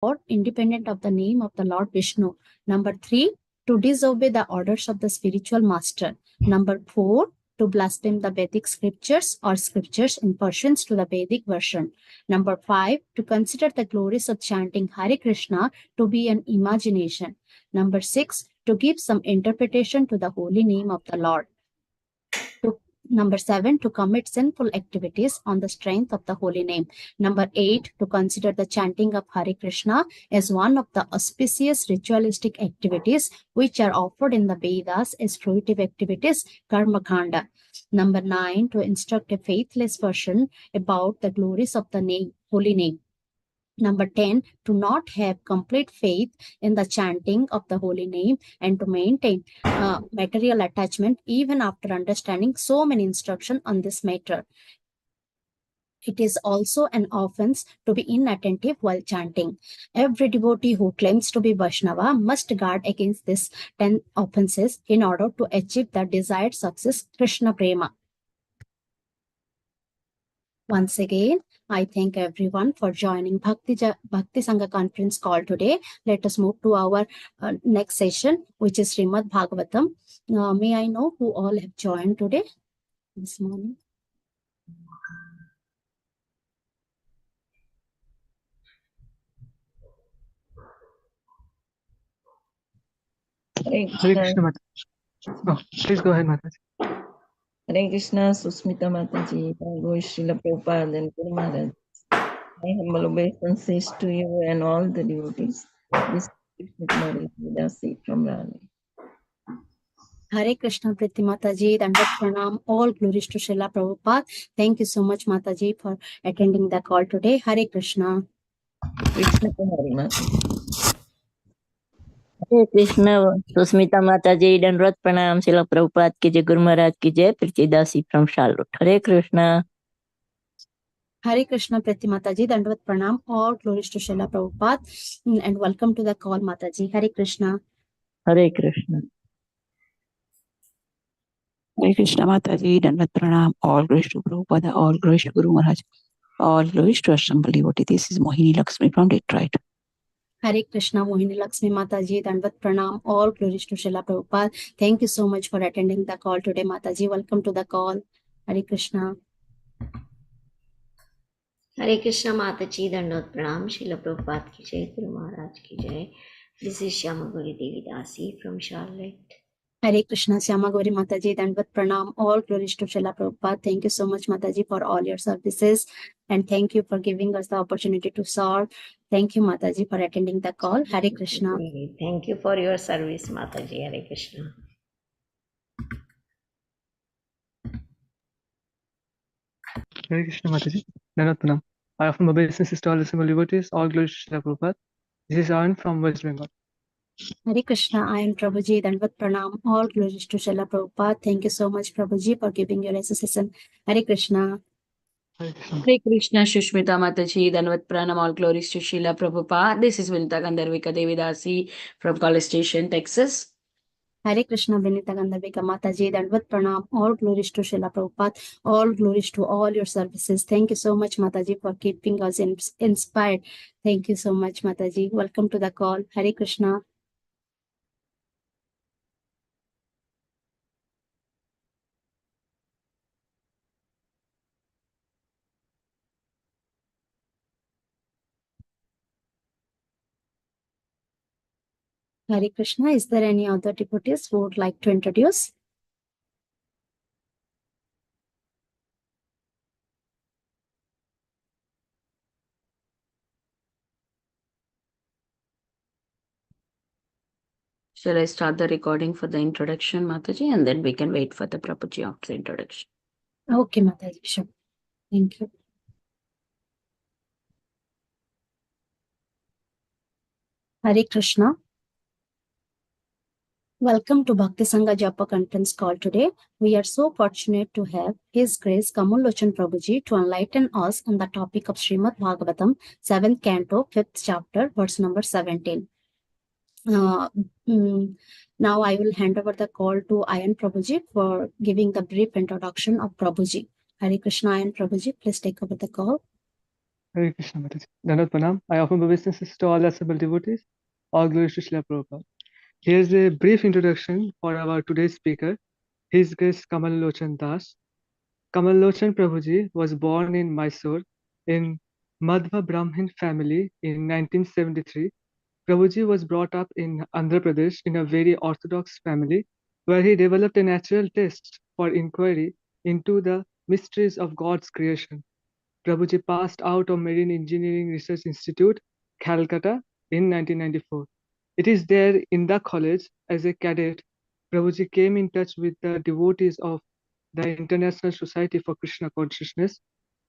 or independent of the name of the Lord Vishnu. Number 3, to disobey the orders of the spiritual master. Number 4, to blaspheme the Vedic scriptures or scriptures in pursuance to the Vedic version. Number 5, to consider the glories of chanting Hare Krishna to be an imagination. Number 6, to give some interpretation to the holy name of the Lord. Number 7, to commit sinful activities on the strength of the holy name. Number 8, to consider the chanting of Hare Krishna as one of the auspicious ritualistic activities which are offered in the Vedas as fruitive activities, Karma Kanda. Number 9, to instruct a faithless person about the glories of the holy name. Number 10, to not have complete faith in the chanting of the holy name and to maintain material attachment even after understanding so many instructions on this matter. It is also an offense to be inattentive while chanting. Every devotee who claims to be Vaishnava must guard against these 10 offenses in order to achieve the desired success, Krishna Prema. Once again, I thank everyone for joining Bhakti Sangha conference call today. Let us move to our next session, which is Srimad Bhagavatam. May I know who all have joined today, this morning? Hare Krishna. Oh, please go ahead, Mataji. Hare Krishna, Susmita Mataji, Bhagavad Srila Prabhupada and Guru Maharaj. My humble obeisances to you and all the devotees. This is Krishna Kumari Vidasi from Raleigh. Hare Krishna, Priti Mataji, Dandat Pranam, all glories to Srila Prabhupada. Thank you so much, Mataji, for attending the call today. Hare Krishna. Krishna Kumari Mataji. Hare Krishna, Susmita Mataji, Dandat Pranam, Srila Prabhupada ki jai, Guru Maharaj ki jai, Priti Dasi from Charlotte. Hare Krishna. Hare Krishna, Priti Mataji, Dandavat Pranam, all glories to Srila Prabhupada, and welcome to the call, Mataji. Hare Krishna. Hare Krishna. Hare Krishna Mataji, Dandavat Pranam, all glories to Prabhupada, all glories to Guru Maharaj, all glories to Assembled devotee. This is Mohini Lakshmi from Detroit. Hare Krishna, Mohini Lakshmi Mataji, Dandavat Pranam, all glories to Srila Prabhupada. Thank you so much for attending the call today, Mataji. Welcome to the call. Hare Krishna. Hare Krishna Mataji, Dandavat Pranam, Srila Prabhupada ki jai, Guru Maharaj ki jai. This is Shyama Gauri Devi Dasi from Charlotte. Hare Krishna, Shyama Gauri Mataji, Dandavat Pranam, all glories to Srila Prabhupada. Thank you so much, Mataji, for all your services, and thank you for giving us the opportunity to serve. Thank you, Mataji, for attending the call. Hare Krishna. Thank you for your service, Mataji. Hare Krishna. Hare Krishna Mataji, Dandavat Pranam. I offer my obeisances to all assembled devotees, all glories to Srila Prabhupada. This is Anand from West Bengal. Hare Krishna, I am Prabhuji, Dandavat Pranam, all glories to Srila Prabhupada. Thank you so much, Prabhuji, for giving your association. Hare Krishna. Hare Krishna. Hare Krishna, Shushmita Mataji, Dandavat Pranam, all glories to Srila Prabhupada. This is Vinita Gandharvika Devidasi from College Station, Texas. Hare Krishna, Vinita Gandharvika Mataji, Dandavat Pranam, all glories to Srila Prabhupada, all glories to all your services. Thank you so much, Mataji, for keeping us inspired. Thank you so much, Mataji. Welcome to the call. Hare Krishna. Hare Krishna. Is there any other devotees who would like to introduce? Shall I start the recording for the introduction, Mataji, and then we can wait for the Prabhuji after the introduction? Okay, Mataji, sure. Thank you. Hare Krishna. Welcome to Bhakti Sangha Japa conference call today. We are so fortunate to have His Grace Kamal Lochan Prabhuji to enlighten us on the topic of Srimad Bhagavatam 7th Canto, 5th chapter, verse number 17. Now I will hand over the call to Ayan Prabhuji for giving the brief introduction of Prabhuji. Hare Krishna, Ayan Prabhuji, please take over the call. Hare Krishna Mataji. Dandavat Pranam. I offer my obeisances to all assembled devotees. All glories to Srila Prabhupada. Here's a brief introduction for our today's speaker. His Grace Kamal Lochan Das. Kamal Lochan Prabhuji was born in Mysore in Madhva Brahmin family in 1973. Prabhuji was brought up in Andhra Pradesh in a very orthodox family where he developed a natural taste for inquiry into the mysteries of God's creation. Prabhuji passed out of Marine Engineering Research Institute, Calcutta in 1994. It is there in the college as a cadet, Prabhuji came in touch with the devotees of the International Society for Krishna Consciousness.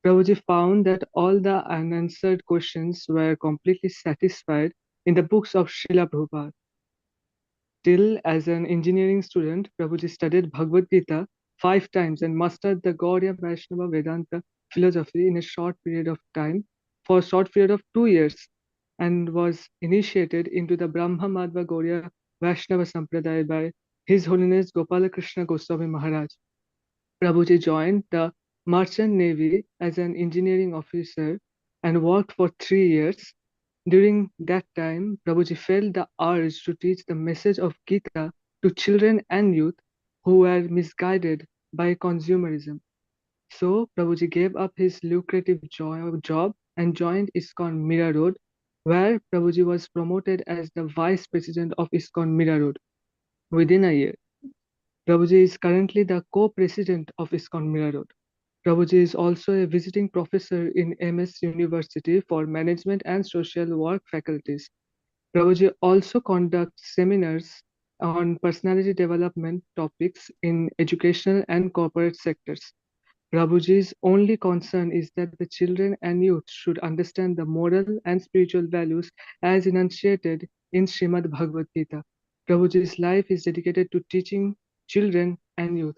Prabhuji found that all the unanswered questions were completely satisfied in the books of Srila Prabhupada. Still, as an engineering student, Prabhuji studied Bhagavad Gita 5 times and mastered the Gaudiya Vaishnava Vedanta philosophy in a short period of time, for a short period of 2 years, and was initiated into the Brahma Madhva Gaudiya Vaishnava Sampradaya by His Holiness Gopala Krishna Goswami Maharaj. Prabhuji joined the Merchant Navy as an engineering officer and worked for 3 years. During that time, Prabhuji felt the urge to teach the message of Gita to children and youth who were misguided by consumerism. So, Prabhuji gave up his lucrative job and joined ISKCON Mira Road, where Prabhuji was promoted as the Vice President of ISKCON Mira Road within a year. Prabhuji is currently the co-president of ISKCON Mira Road. Prabhuji is also a visiting professor in MS University for Management and Social Work faculties. Prabhuji also conducts seminars on personality development topics in educational and corporate sectors. Prabhuji's only concern is that the children and youth should understand the moral and spiritual values as enunciated in Srimad Bhagavatam Gita. Prabhuji's life is dedicated to teaching children and youth.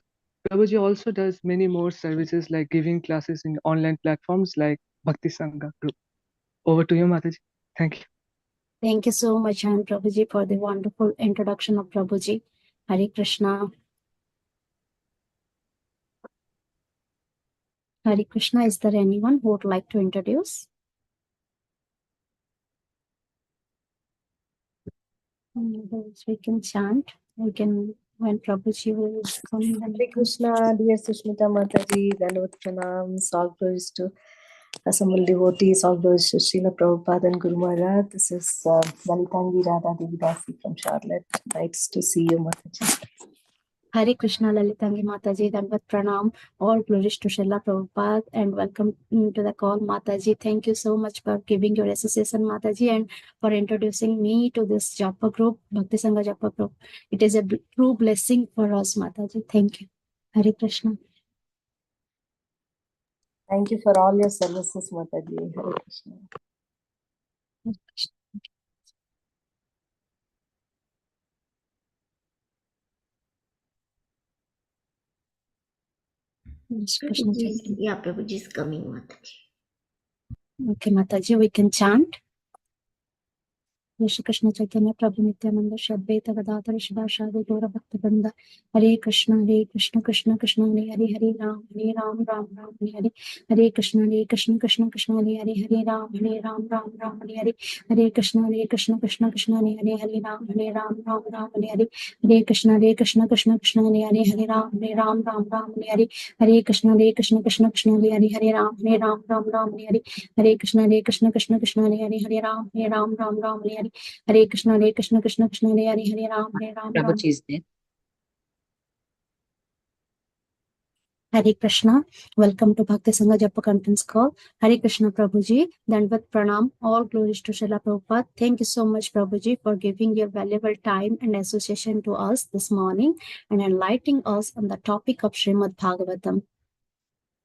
Prabhuji also does many more services like giving classes in online platforms like Bhakti Sangha group. Over to you, Mataji. Thank you. Thank you so much, Han Prabhuji, for the wonderful introduction of Prabhuji. Hare Krishna. Hare Krishna, is there anyone who would like to introduce? We can chant. We can, when Prabhuji will come. Hare Krishna, dear Sushmita Mataji, Dandavat Pranams, all glories to assembled devotees, all glories to Srila Prabhupada and Guru Maharaj. This is Lalitangi Radha Devidasi from Charlotte. Nice to see you, Mataji. Hare Krishna, Lalitangi Mataji, Dandavat Pranam, all glories to Srila Prabhupada, and welcome to the call, Mataji. Thank you so much for giving your association, Mataji, and for introducing me to this Japa group, Bhakti Sangha Japa group. It is a true blessing for us, Mataji. Thank you. Hare Krishna. Thank you for all your services, Mataji. Hare Krishna. Hare Krishna. Yes, Krishna Chaitanya. Yeah, Prabhuji is coming, Mataji. Okay, Mataji, we can chant. Shri Krishna Chaitanya Prabhu Nityananda Shadvaita Gadadhara Shivashadi Gaura Bhaktivinoda Hare Krishna Krishna Krishna Hare Hare Ram Ram Ram Hare Hare Krishna Krishna Krishna Hare Hare Ram Ram Hare Hare Krishna Krishna Krishna Hare Hare Ram Ram Hare Hare Krishna Krishna Hare Hare Ram Ram Hare Hare Krishna Krishna Hare Hare Ram Ram Hare Hare Krishna Krishna Hare Hare Ram Ram Hare Hare Krishna Krishna Hare Hare Ram Ram. Prabhuji is there. Hare Krishna. Welcome to Bhakti Sangha Japa Conference Call. Hare Krishna Prabhuji. Dandavat Pranam. All glories to Srila Prabhupada. Thank you so much, Prabhuji, for giving your valuable time and association to us this morning and enlightening us on the topic of Srimad Bhagavatam.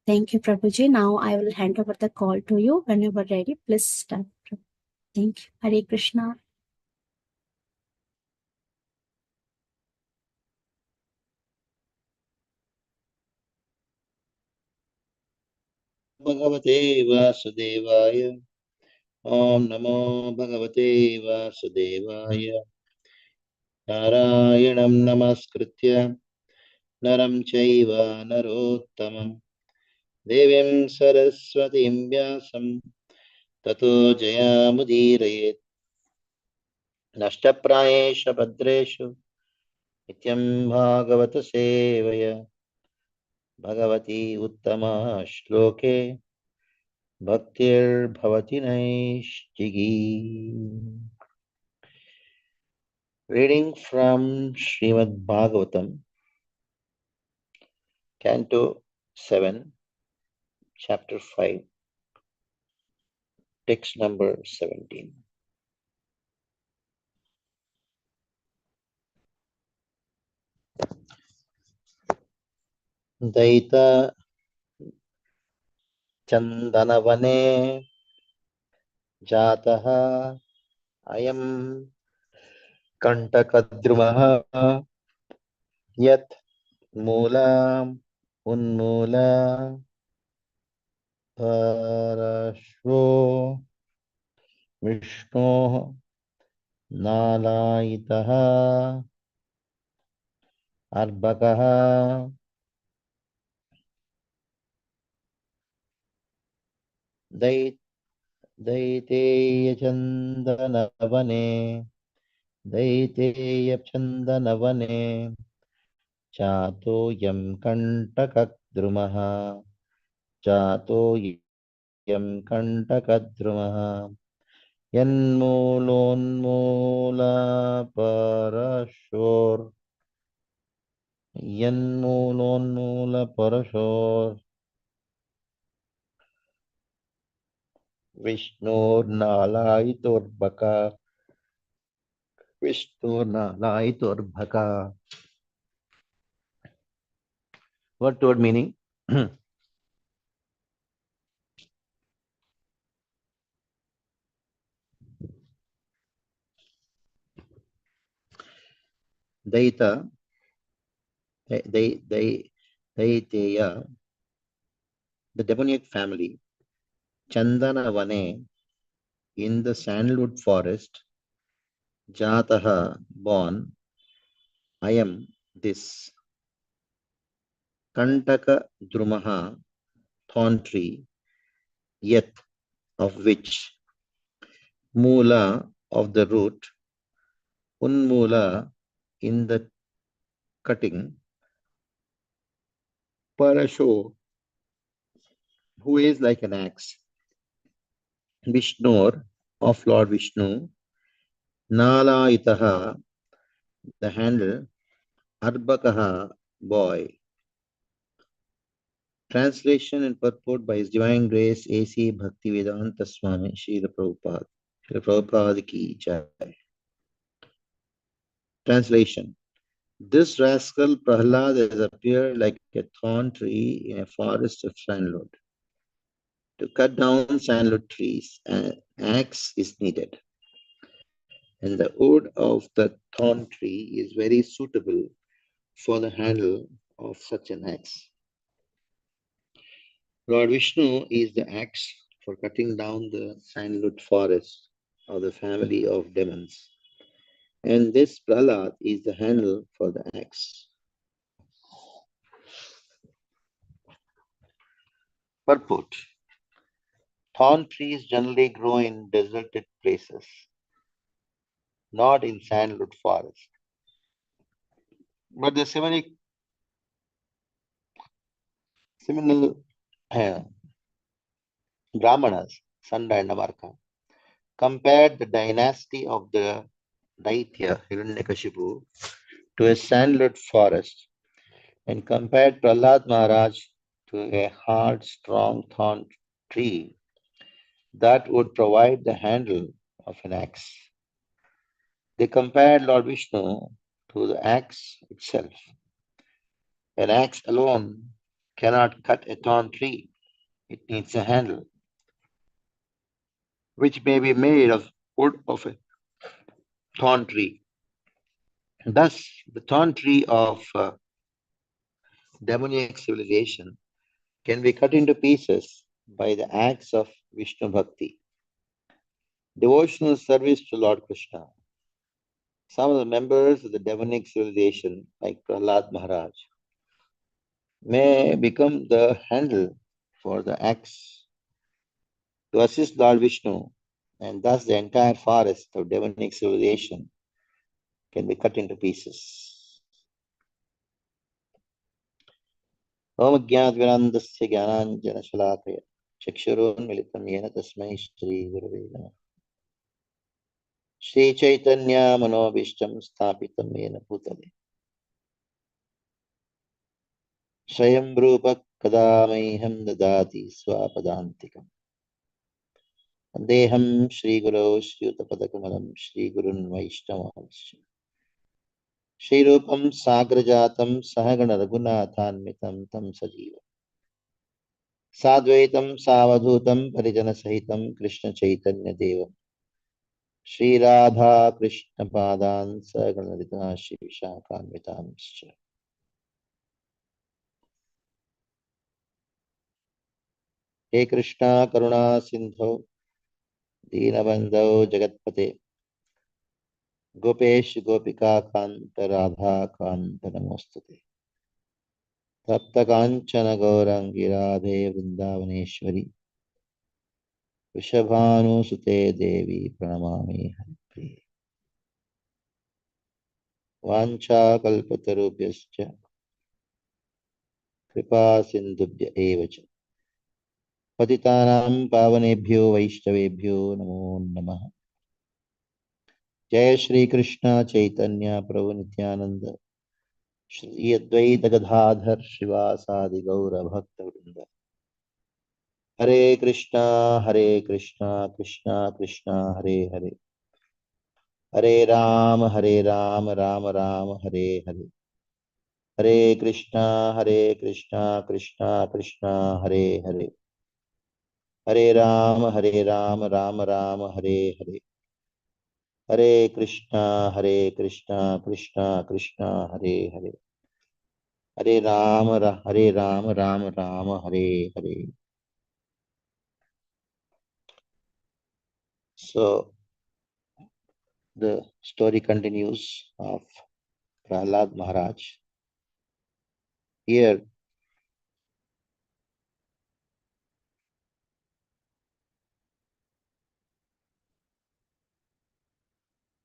Thank you, Prabhuji. Now I will hand over the call to you. Whenever ready, please start. Thank you. Hare Krishna. भगवते वासुदेवाय ओम नमो भगवते वासुदेवाय नारायणं नमस्कृत्य नरं चैव नरोत्तमं देवीं सरस्वतीं व्यासं ततो जयामुदीरयेत् नष्टप्रायेषु भद्रेषु नित्यं भागवत सेवय भगवती उत्तमा श्लोके भक्तिर्भवति नैष्टिकी. Reading from Srimad Bhagavatam, Canto 7, Chapter 5, Text number 17. Daita Chandanavane Jataha Ayam Kantakadrumaha Yat Moolam Unmoola Parashvo Vishno Nalayitaha Arbakaha Daiteyachandanavane Daiteyachandanavane Chato yam kantakadrumaha Chato yam kantakadrumaha Yanmulonmula parashor Yanmulonmula parashor Vishnur Nalayitorbhaka Vishnur Nalayitorbhaka. What word meaning? Daita, Daiteya, the demoniac family, Chandanavane, in the sandalwood forest, Jataha, born, Ayam, this, Kantaka Drumaha, thorn tree, Yat, of which, Mula, of the root, Unmula, in the cutting, Parasho, who is like an axe, Vishnur, of Lord Vishnu, Nalayitaha, the handle, Arbakaha, boy. Translation and purport by His Divine Grace A.C. Bhaktivedanta Swami Srila Prabhupada. Srila Prabhupada ki jai. Translation. This rascal Prahlad has appeared like a thorn tree in a forest of sandalwood. To cut down sandalwood trees, an axe is needed. And the wood of the thorn tree is very suitable for the handle of such an axe. Lord Vishnu is the axe for cutting down the sandalwood forest of the family of demons. And this Prahlad is the handle for the axe. Purport. Thorn trees generally grow in deserted places, not in sandalwood forest. But the seminal Brahmanas, Sanda and Amarka, compared the dynasty of the Daitya Hiranyakashipu to a sandalwood forest and compared Prahlad Maharaj to a hard, strong thorn tree that would provide the handle of an axe. They compared Lord Vishnu to the axe itself. An axe alone cannot cut a thorn tree. It needs a handle, which may be made of wood of a thorn tree. Thus, the thorn tree of demoniac civilization can be cut into pieces by the axe of Vishnu Bhakti. Devotional service to Lord Krishna. Some of the members of the demonic civilization, like Prahlad Maharaj, may become the handle for the axe, to assist Lord Vishnu, and thus the entire forest of demonic civilization can be cut into pieces. Om Jnanadvirandasya Jnananjana Shalakaya Chakshurunmilitam Yena Tasmai Shri Gurave Namaha. Shri Chaitanya Manobishtam Sthapitam Yena Bhutale Swayam Rupa Kadamaiham Dadati Swapadantikam Andeham Shri Guru Shri Utapadakumalam Shri Gurun Vaishnavamsya Shri Rupam Sagrajatam Sahagana Raghunathanmitam Tam Sajiva Sadvaitam Savadhutam Parijana Sahitam Krishna Chaitanya Devam Shri Radha Krishna Padan Saganadita Shri Vishakhanvitamscha. He Krishna Karuna Sindho Deenabandho Jagatpate Gopesh Gopika Kanta Radha Kanta Namostate Tapta Kanchana Gaurangi Radhe Vrindavaneshwari Vishabhanu Sute Devi Pranamami Haripriye Vancha Kalpatarubhyascha Kripa Sindhubhya Evacha Patitanam Pavanebhyo Vaishnavebhyo Namo Namaha. Jai Shri Krishna Chaitanya Prabhu Nityananda Shri Advaita Gadadhar Srivasadi Gaura Bhakta Vrinda. Hare Krishna Krishna Krishna Hare Hare Hare Rama Rama Rama Hare Hare Hare Krishna Krishna Krishna Hare Hare Hare Rama Rama Rama Hare Hare Hare Krishna Krishna Krishna Hare Hare Hare Rama Rama Hare Hare. So the story continues of Prahlad Maharaj. Here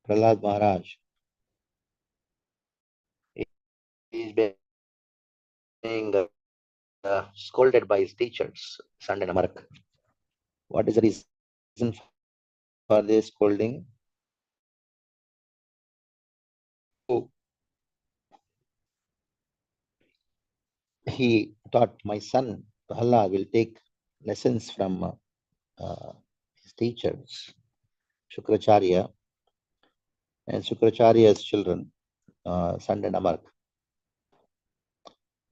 Prahlad Maharaj is being scolded by his teachers, Sand and Amarak. What is the reason for this scolding? He thought, my son Prahlad will take lessons from his teachers, Shukracharya, and Shukracharya's children, Sand and Amarak.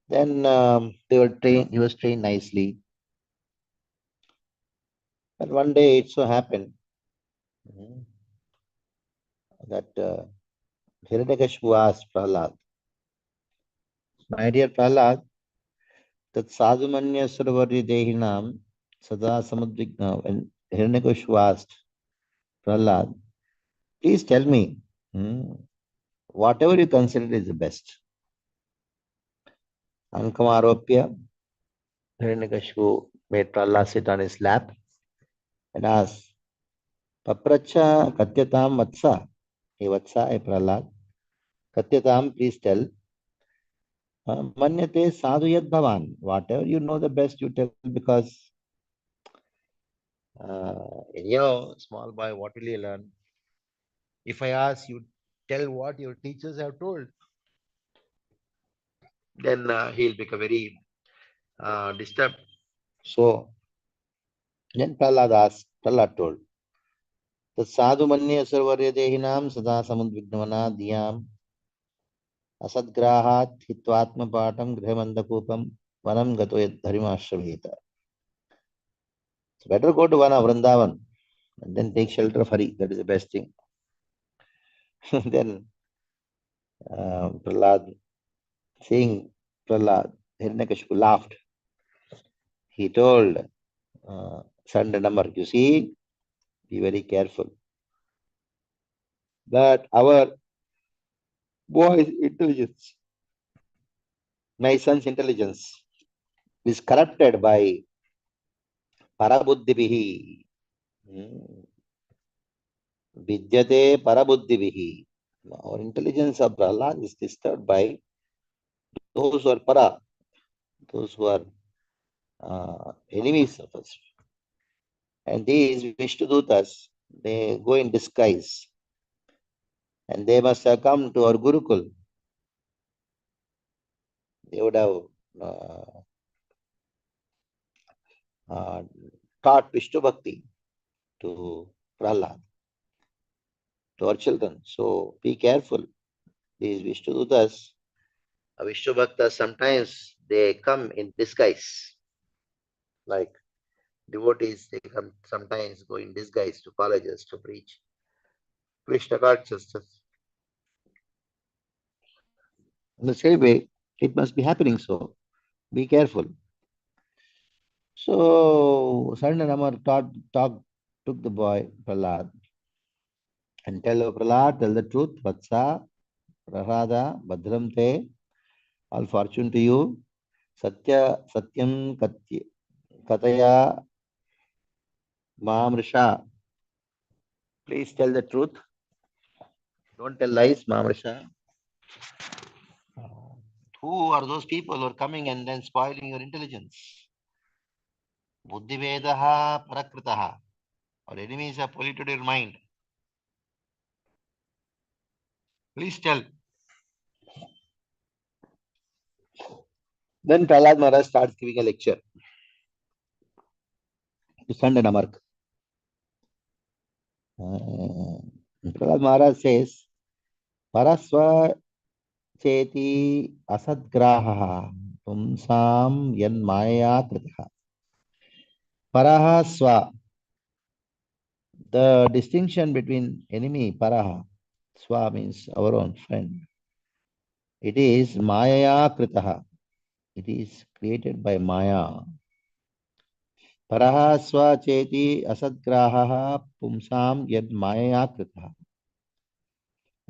Then he was trained nicely. But one day it so happened that Hiranyakashipu asked Prahlad, my dear Prahlad, that sadhumanya sarvari dehinam sada samudvigna. When Hiranyakashipu asked Prahlad, please tell me, whatever you consider is the best. Ankamaropya, Hiranyakashipu made Prahlad sit on his lap and asked, Papracha katyatam vatsa. Hey vatsa, hey Prahlad, katyatam, please tell. Manyate sadhu yad bhavan. Whatever you know the best, you tell, because small boy, what will you learn? If I ask you, tell what your teachers have told, then he'll become very disturbed. So then Prahlad told, the sadhu manya sarvarya dehinam sada samudvignavana diyam asadgrahat hitvatma patam grihmandakupam vanam gato yad dharimashravita. It's better go to Vana Vrindavan and then take shelter of Hari. That is the best thing. Then Prahlad, seeing Prahlad, Hiranyakashipu laughed. He told Sand and Amar, you see, be very careful. That our boy's intelligence, my son's intelligence, is corrupted by parabuddhibihi, Vidyate parabuddhivihi. Our intelligence of Prahlad is disturbed by those who are para, those who are enemies of us. And these Vishnudutas, they go in disguise. And they must have come to our Gurukul. They would have taught Vishnu Bhakti to Prahlad, to our children. So be careful. These Vishnudutas, Vishnu Bhaktas, sometimes they come in disguise. Like devotees, they come sometimes go in disguise to colleges to preach Krishna consciousness. In the same way, it must be happening so. Be careful. So Saranamar took the boy Prahlad and tell Prahlad, tell the truth, Vatsa, Prahlada, Badram te, all fortune to you. Satyam Kataya Mamrisha. Please tell the truth. Don't tell lies, Mamrisha. Who are those people who are coming and then spoiling your intelligence? Buddhivedaha Parakritaha. Our enemies have polluted your mind. Please tell. Then Prahlad Maharaj starts giving a lecture to Sand and Amark. Prahlad Maharaj says, Paraswa cheti asadgraha pumsam yan maya kritaha. Paraha swa. The distinction between enemy, paraha, swa means our own friend. It is maya kritaha. It is created by maya. Paraha swa cheti asadgraha pumsam yad maya kritaha.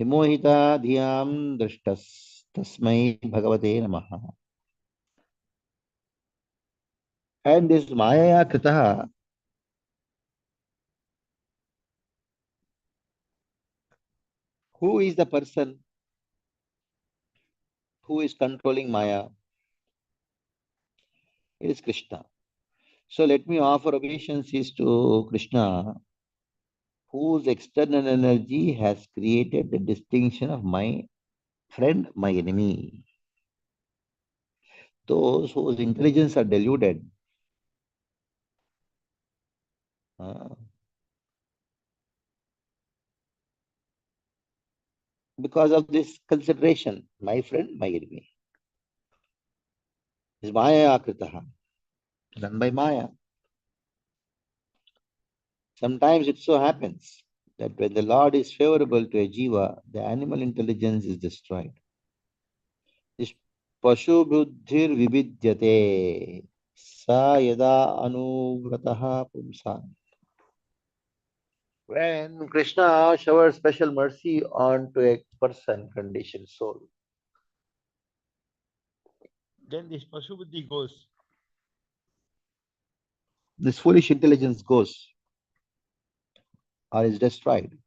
Vimohita dhyam drishtas tasmai bhagavate namaha. And this maya kritaha, who is the person who is controlling maya? It is Krishna. So let me offer obeisances to Krishna, whose external energy has created the distinction of my friend, my enemy. Those whose intelligence are deluded, because of this consideration, my friend, my enemy. Is Maya Akritaha, done by Maya. Sometimes it so happens that when the Lord is favorable to a jiva, the animal intelligence is destroyed. This Pashu Buddhir Vibidyate Sa Yada Anuvrataha Pumsan. When Krishna showers special mercy onto a person, conditioned soul, then this Pashu Buddhi goes. This foolish intelligence goes or is destroyed.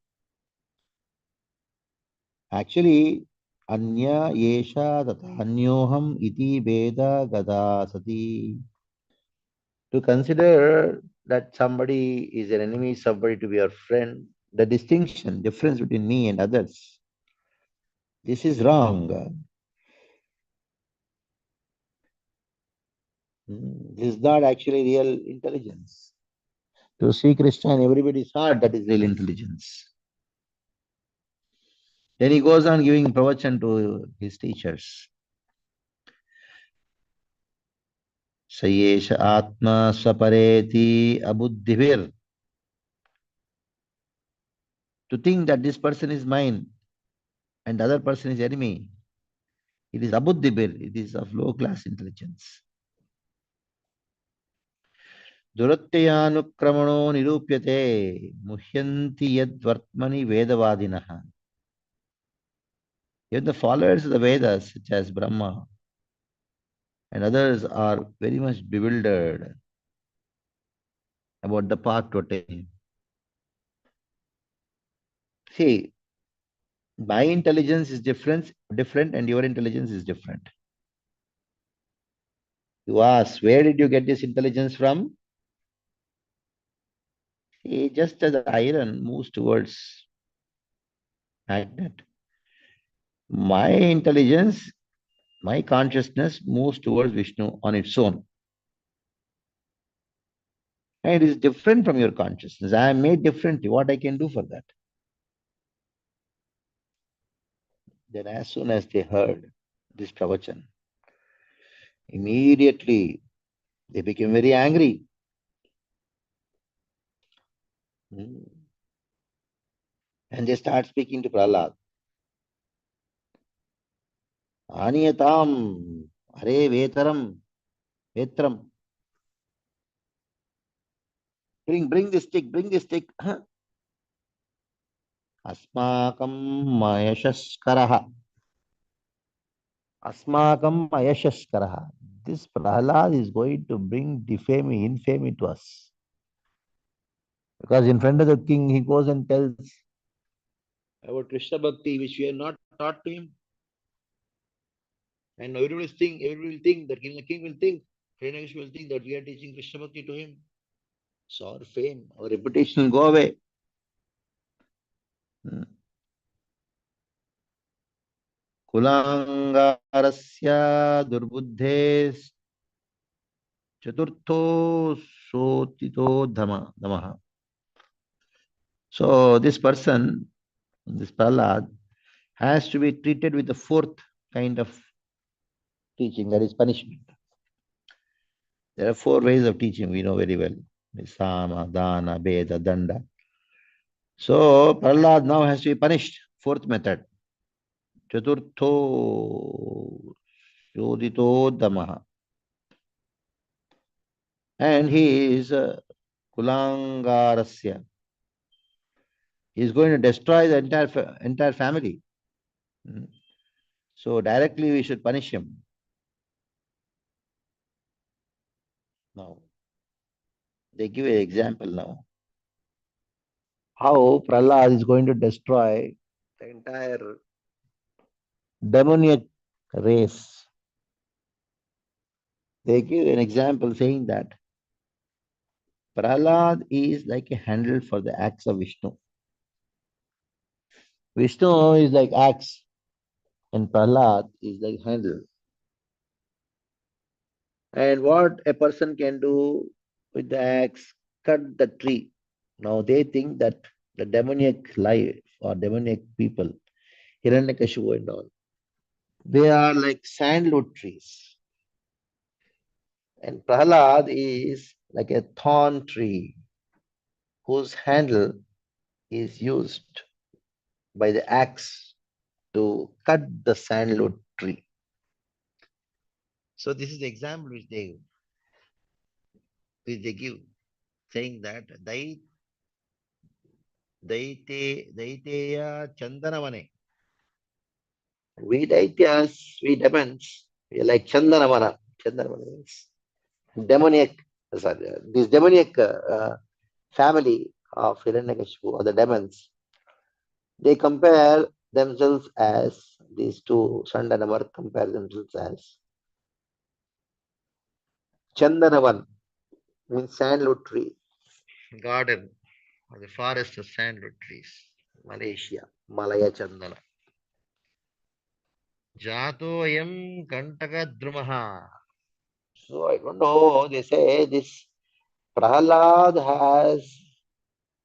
Actually, Anya Yesha Tathanyoham Iti Veda Gada Sati. To consider that somebody is an enemy, somebody to be our friend, the distinction, difference between me and others, this is wrong. This is not actually real intelligence. To see Krishna in everybody's heart, that is real intelligence. Then he goes on giving pravachan to his teachers. Sayesha Atma Swapareti Abuddhivir. To think that this person is mine and the other person is enemy, it is Abuddhivir, it is of low class intelligence. Duratyayanukramano nirupyate muhyanti yadvartmani vedavadinaha. Even the followers of the Vedas, such as Brahma and others, are very much bewildered about the path to attain. See, my intelligence is different, and your intelligence is different. You ask, where did you get this intelligence from? See, just as iron moves towards magnet, my intelligence, my consciousness moves towards Vishnu on its own. And it is different from your consciousness. I am made differently. What I can do for that? Then as soon as they heard this pravachan, immediately they became very angry. Hmm. And they start speaking to Prahlad. Aniyatam, Are Vetaram, Vetram. Bring this stick, bring this stick. Huh? Asmakam Mayashaskaraha. Asmakam Mayashaskaraha. This Prahlad is going to bring defamy, infamy to us. Because in front of the king, he goes and tells about Krishna Bhakti, which we have not taught to him. And everybody will think that the king will think, Hiranyakashipu will think that we are teaching Krishna Bhakti to him. So our fame, our reputation will go away. Kulangarasya durbuddhes chaturtho sotito damaha. So this person, this Prahlad, has to be treated with the fourth kind of teaching, that is punishment. There are 4 ways of teaching, we know very well. Sama, Dana, Beda, Danda. So Prahlad now has to be punished. 4th method. Chaturtho Shodito Damaha. And he is Kulangarasya. He is going to destroy the entire family. So directly we should punish him. Now, they give an example now. How Prahlad is going to destroy the entire demoniac race. They give an example saying that Prahlad is like a handle for the axe of Vishnu. Vishnu is like axe and Prahlad is like handle. And what a person can do with the axe, cut the tree. Now they think that the demoniac life or demoniac people, Hiranyakashipu and all, they are like sandalwood trees. And Prahlad is like a thorn tree whose handle is used by the axe to cut the sandalwood tree. So this is the example which they give, saying that Daiteya Chandanavane. We Daityas, we demons, we are like Chandanavana. Chandanavana means demoniac, this demoniac family of Hiranyakashipu or the demons, they compare themselves as, these two Sandanavar compare themselves as Chandanavan, means sandalwood tree, garden or the forest of sandalwood trees, Malaysia, Malaya Chandana. Jato yam Kantaka Drumaha. So I don't know, they say this Prahlad has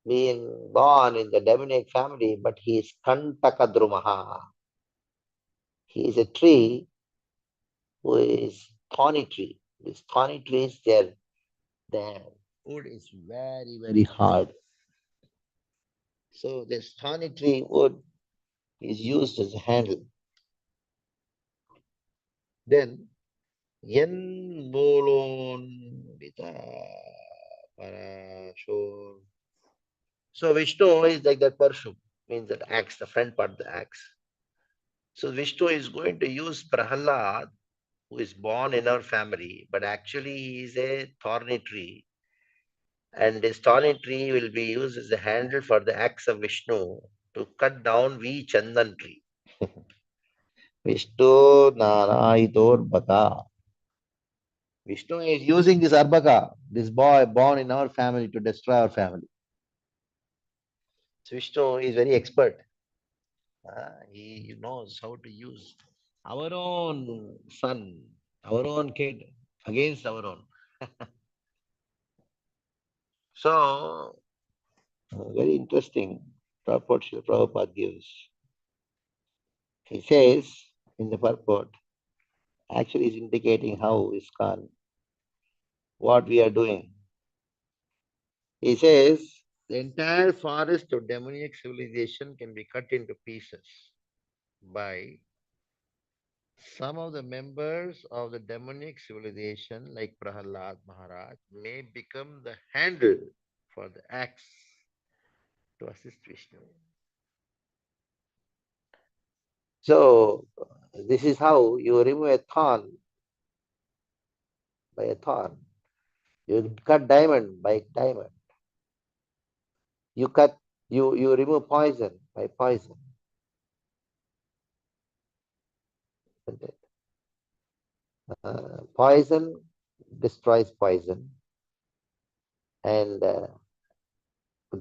been born in the demoniac family, but he is Kantaka Drumaha. He is a tree who is thorny tree. These thorny trees, their wood is very, very hard. So this thorny tree wood is used as a handle. Then Yen Bolon Vita Parashur. So Vishnu is like that Parshum, means that axe, the front part of the axe. So Vishnu is going to use Prahlad, who is born in our family, but actually he is a thorny tree. And this thorny tree will be used as a handle for the axe of Vishnu to cut down V Chandan tree. Vishnu Naraitor Baka. Vishnu is using this Arbaka, this boy born in our family, to destroy our family. So Vishnu is very expert. He knows how to use our own son, our own kid against our own. So, very interesting purport Srila Prabhupada gives. He says in the purport, actually is indicating how ISKCON, what we are doing. He says, the entire forest of demoniac civilization can be cut into pieces by some of the members of the demonic civilization, like Prahalad Maharaj, may become the handle for the axe to assist Vishnu. So, this is how you remove a thorn by a thorn. You cut diamond by diamond. You remove poison by poison. Poison destroys poison, and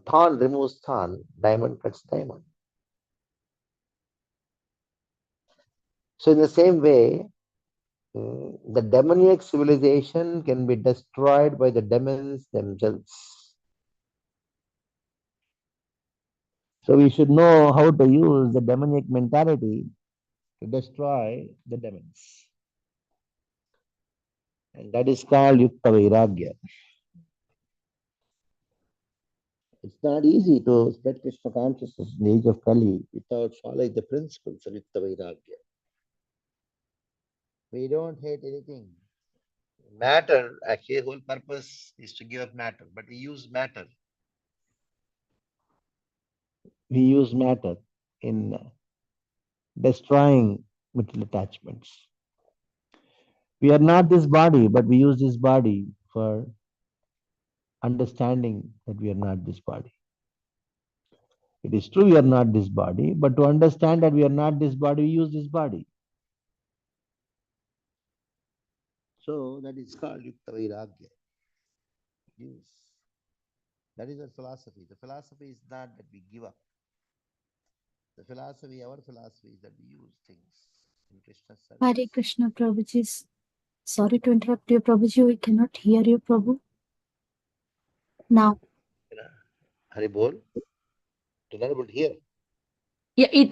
thorn removes thorn, diamond cuts diamond. So in the same way, the demoniac civilization can be destroyed by the demons themselves. So we should know how to use the demoniac mentality to destroy the demons. And that is called Yukta Vairagya. It's not easy to spread Krishna consciousness in the age of Kali without following the principles of Yukta Vairagya. We don't hate anything. Matter, actually, the whole purpose is to give up matter, but we use matter. We use matter in destroying material attachments. We are not this body, but we use this body for understanding that we are not this body. It is true we are not this body, but to understand that we are not this body, we use this body. So that is called Yukta Vairagya. Yes. That is our philosophy. The philosophy is not that we give up. The philosophy, our philosophy is that we use things in Krishna's service. Hare Krishna, Prabhuji. Sorry to interrupt you, Prabhuji. We cannot hear you, Prabhu. Now. Hari Bol. You're not able to hear. Yeah, we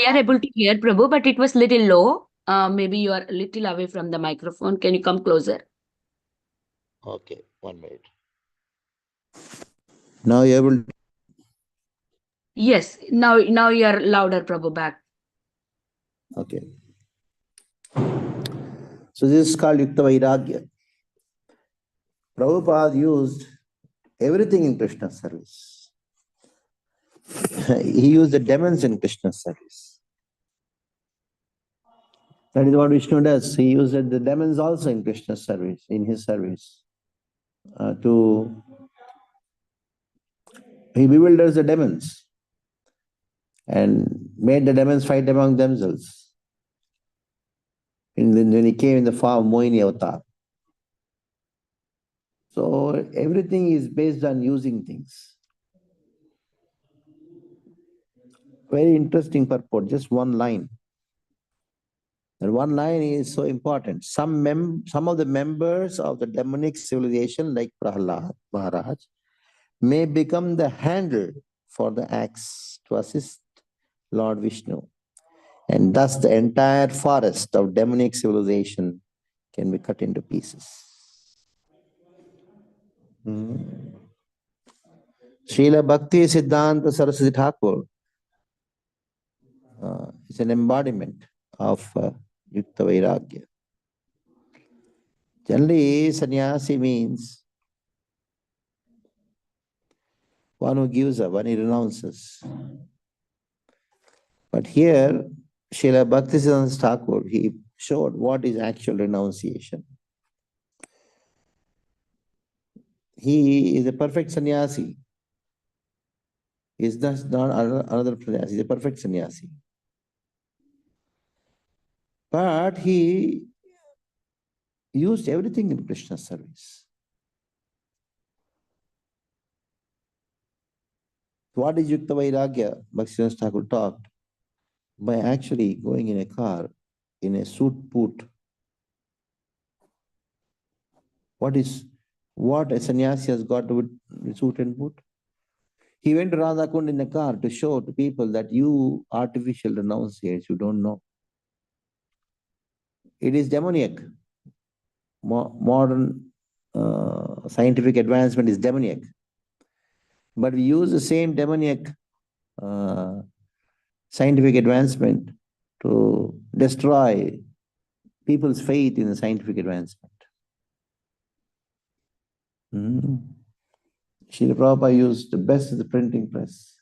are able to hear, Prabhu, but it was little low. Maybe you are a little away from the microphone. Can you come closer? Okay, 1 minute. Now you're able to... Yes, now you are louder, Prabhu, back. Okay. So this is called Yukta Vairagya. Prabhupada used everything in Krishna's service. He used the demons in Krishna's service. That is what Vishnu does. He used the demons also in Krishna's service, in his service. He bewilders the demons and made the demons fight among themselves. And then when he came in the form of Mohini avatar. So everything is based on using things. Very interesting purport, just one line. And one line is so important. Some of the members of the demonic civilization, like Prahalad Maharaj, may become the handle for the axe to assist Lord Vishnu. And thus the entire forest of demonic civilization can be cut into pieces. Srila Bhakti Siddhanta Saraswati Thakur is an embodiment of Yukta Vairagya. Generally, sannyasi means one who gives up, one who renounces. But here, Srila Bhaktisiddhanta Thakur, he showed what is actual renunciation. He is a perfect sannyasi. is thus not another sannyasi, he's a perfect sannyasi. But he used everything in Krishna's service. What is Yukta Vairagya? Bhaktivinoda Thakur taught by actually going in a car in a suit boot. What a sannyasi has got with suit and boot? He went to Radhakund in a car to show to people that you artificial renunciates, you don't know. It is demoniac. Modern scientific advancement is demoniac. But we use the same demoniac scientific advancement to destroy people's faith in the scientific advancement. Srila Prabhupada used the best of the printing press.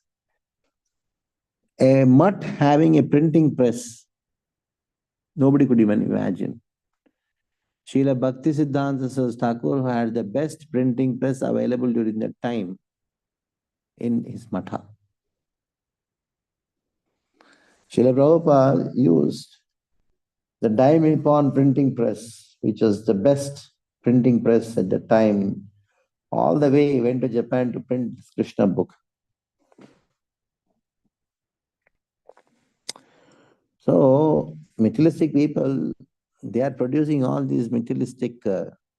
A mutt having a printing press, nobody could even imagine. Srila Bhakti Siddhanta Saraswati Thakur had the best printing press available during that time in his matha. Srila Prabhupada used the dime-upon printing press, which was the best printing press at the time. All the way he went to Japan to print this Krishna book. So, materialistic people, they are producing all these materialistic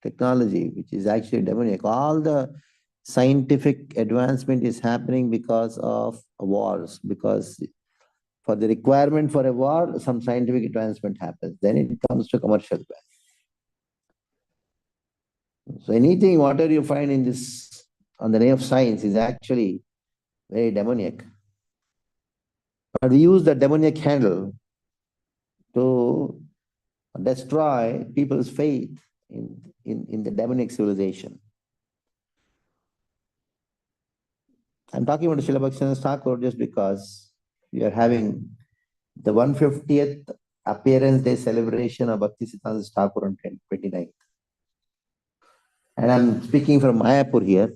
technology, which is actually demoniac. All the scientific advancement is happening because of wars, because for the requirement for a war, some scientific advancement happens. Then it comes to commercial value. So anything, whatever you find in this, on the name of science, is actually very demoniac. But we use the demoniac handle to destroy people's faith in the demonic civilization. I'm talking about Srila Bhaktivinoda Thakur just because we are having the 150th appearance day celebration of Bhakti Siddhanta Thakur on 29th. And I'm speaking from Mayapur here.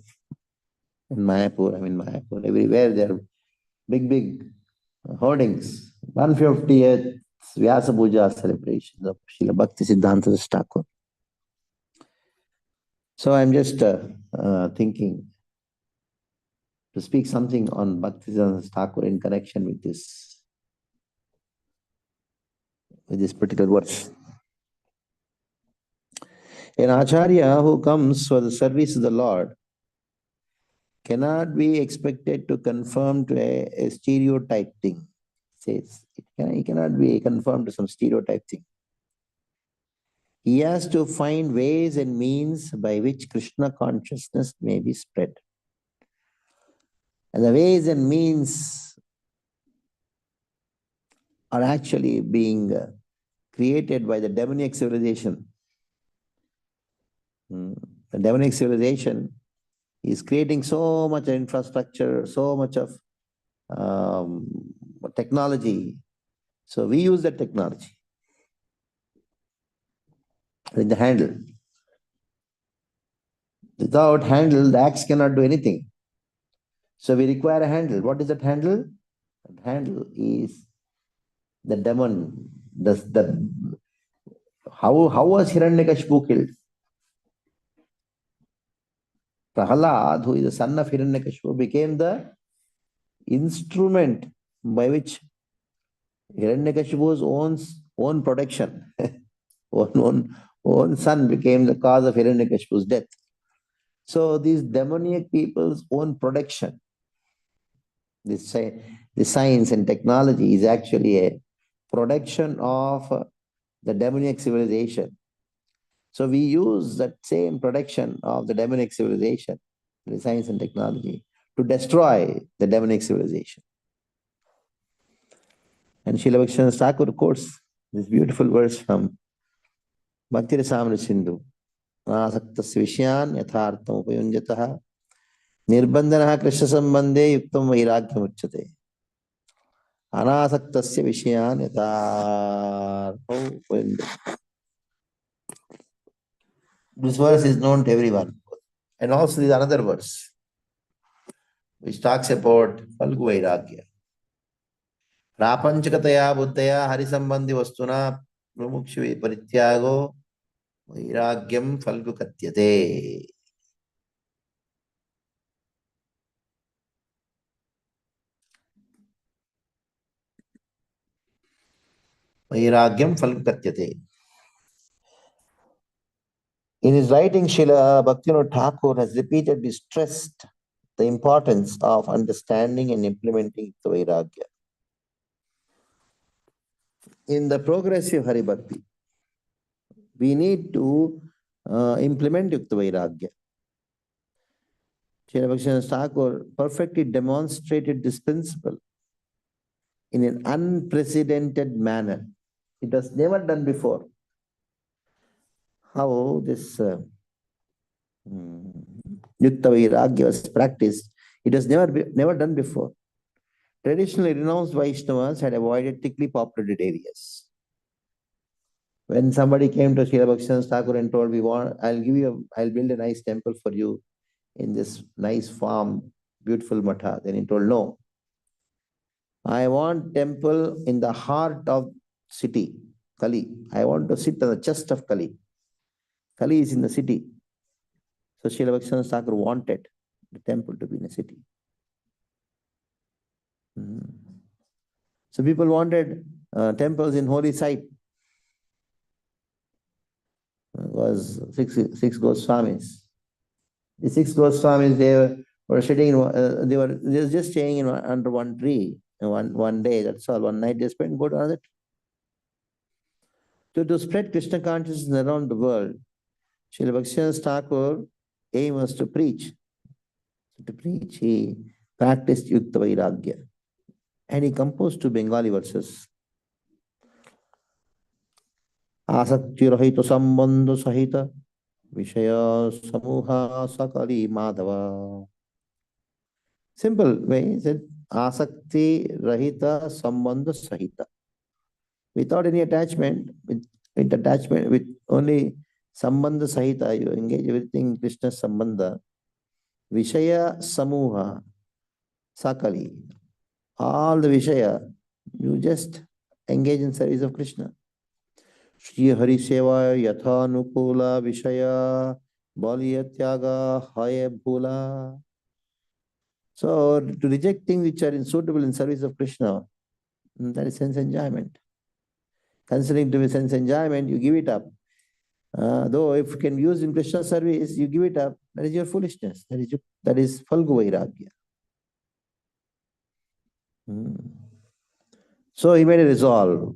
In Mayapur, everywhere there are big hoardings. 150th Vyasa Puja celebration of Srila Bhakti Siddhanta Thakur. So I'm just thinking to speak something on Bhakti Siddhanta Thakur in connection with this particular verse. An Acharya who comes for the service of the Lord cannot be expected to conform to a stereotype thing. Says he cannot be conformed to some stereotype thing. He has to find ways and means by which Krishna consciousness may be spread. And the ways and means are actually being created by the demonic civilization. The demonic civilization is creating so much infrastructure, so much of technology. So we use that technology with the handle. Without handle, the axe cannot do anything. So we require a handle. What is that handle? That handle is the demon. How was Hiranyakashipu killed? Prahalad, who is the son of Hiranyakashipu, became the instrument by which Hiranyakashipu's own protection, own son became the cause of Hiranyakashipu's death. So these demoniac people's own protection, this science and technology is actually a protection of the demoniac civilization. So we use that same protection of the demonic civilization, the science and technology, to destroy the demonic civilization. And Srila Bhaktivinoda Thakur quotes this beautiful verse from Bhakti Rasamrita Sindhu. Anasaktasya vishyan yathartam upayunjataha nirbandhanaha krishna sambandhe yuktam vairagyam uchyate. Anasaktasya vishyan yathartam upayunjataha. This verse is known to everyone. And also there is another verse. which talks about Falgu Vairagya. Prapanchakataya buddhaya harisambandhi vastuna mumukshu parityago vairagyam falgu katyate. Vairagyam falgu katyate. In his writing, Srila Bhaktivinoda Thakur has repeatedly stressed the importance of understanding and implementing the Vairagya. In the progressive Hari Bhakti, we need to implement Yukta Vairagya. Srila Bhaktivinoda Thakur perfectly demonstrated this principle in an unprecedented manner. It was never done before. How this Yukta Vairagya was practiced, it was never done before. Traditionally renounced Vaishnavas had avoided thickly populated areas. When somebody came to Srila Bhaktivinoda Thakur and told, I'll build a nice temple for you in this nice farm, beautiful matha. Then he told, no, I want temple in the heart of city, Kali. I want to sit on the chest of Kali. Kali is in the city. So Srila Bhaktivinoda Thakur wanted the temple to be in a city. So people wanted temples in holy site. Was six Goswamis. The 6 Goswamis, they were sitting in, they were just staying under one tree one day, that's all. One night they spent, go to another tree. So to spread Krishna consciousness around the world, Srila Bhaktivinoda Thakur aim was to preach. To preach, he practiced Yukta Vairagya. And he composed 2 Bengali verses. Asakti rahita sambandha sahita Vishaya samuha sakali madhava. Simple way, he said, Asakti rahita sambandha sahita. Without any attachment, with only sambandha sahita, you engage everything in Krishna sambandha. Vishaya samuha sakali. All the Vishaya, you just engage in service of Krishna. Shri Hari Seva Yatha Nukula Vishaya Baliyatyaga Haya Bhula. So to reject things which are insuitable in service of Krishna, that is sense enjoyment. Considering to be sense enjoyment, you give it up. Though if you can use in Krishna service, you give it up. That is your foolishness. That is Falgu Vairagya. So he made a resolve.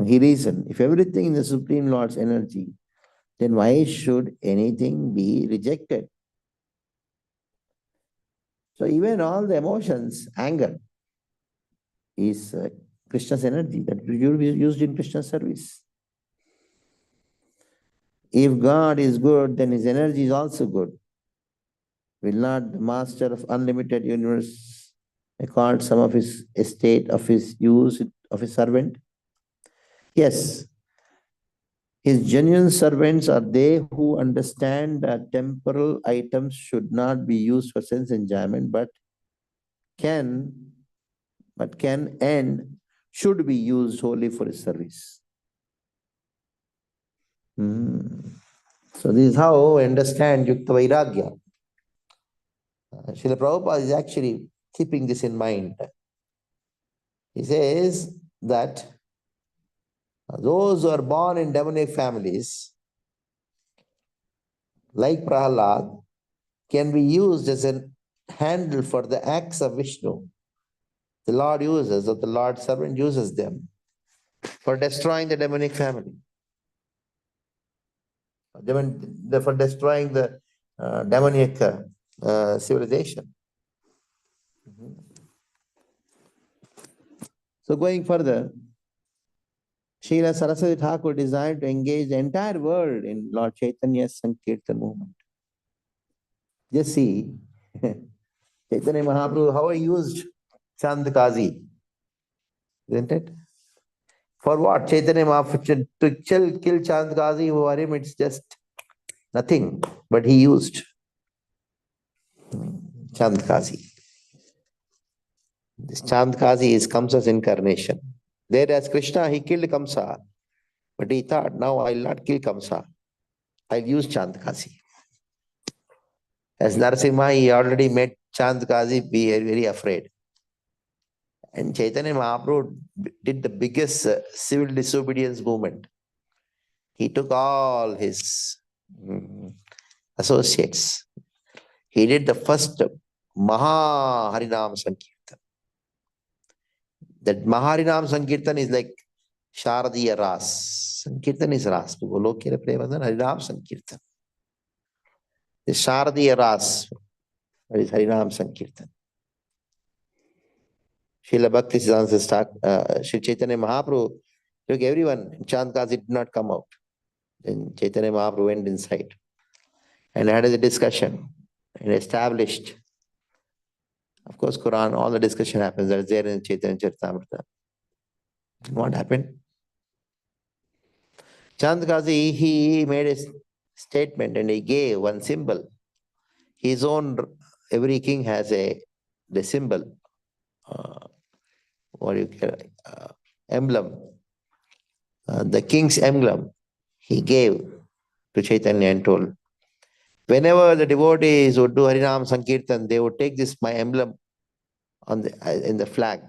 He reasoned, if everything in the Supreme Lord's energy, then why should anything be rejected? So even all the emotions, anger, is Krishna's energy that will be used in Krishna's service. If God is good, then his energy is also good. Will not the master of unlimited universe accord some of his estate, of his use, of his servant? Yes. His genuine servants are they who understand that temporal items should not be used for sense enjoyment, but can and should be used wholly for his service. So this is how I understand Yukta Vairagya. Srila Prabhupada is actually keeping this in mind. He says that those who are born in demonic families, like Prahalad, can be used as a handle for the acts of Vishnu. The Lord uses, or the Lord's servant uses them for destroying the demonic family. For destroying the demonic civilization. So going further, Srila Saraswati Thakur desired to engage the entire world in Lord Chaitanya's Sankirtan movement. Just see, Chaitanya Mahaprabhu, how he used Chandakazi, isn't it? For what? Chaitanya Mahaprabhu to kill Chandakazi, for him it's just nothing, but he used Chandakazi. This Chandkazi is Kamsa's incarnation. There as Krishna, he killed Kamsa. But he thought, now I'll not kill Kamsa. I'll use Chandkazi. As Narasimha, he already made Chandkazi be very afraid. And Chaitanya Mahaprabhu did the biggest civil disobedience movement. He took all his associates. He did the first Maha Harinam Sankirtan. That Maha Harinam Sankirtan is like Sharadiya Ras. Sankirtan is Ras. Golokira Premandan Harinam Sankirtan. The Sharadiya Ras, that is Harinam Sankirtan. Srila Bhakti Siddhanta Sri Chaitanya Mahaprabhu took everyone. Chandkazi did not come out. Then Chaitanya Mahaprabhu went inside and had a discussion and established. Of course, Quran, all the discussion happens. That is there in Chaitanya Charitamrita. What happened? Chandkazi, he made a statement and he gave one symbol. His own, every king has the symbol, what do you call emblem. The king's emblem, he gave to Chaitanya and told, whenever the devotees would do Harinam Sankirtan, they would take this, my emblem, on in the flag.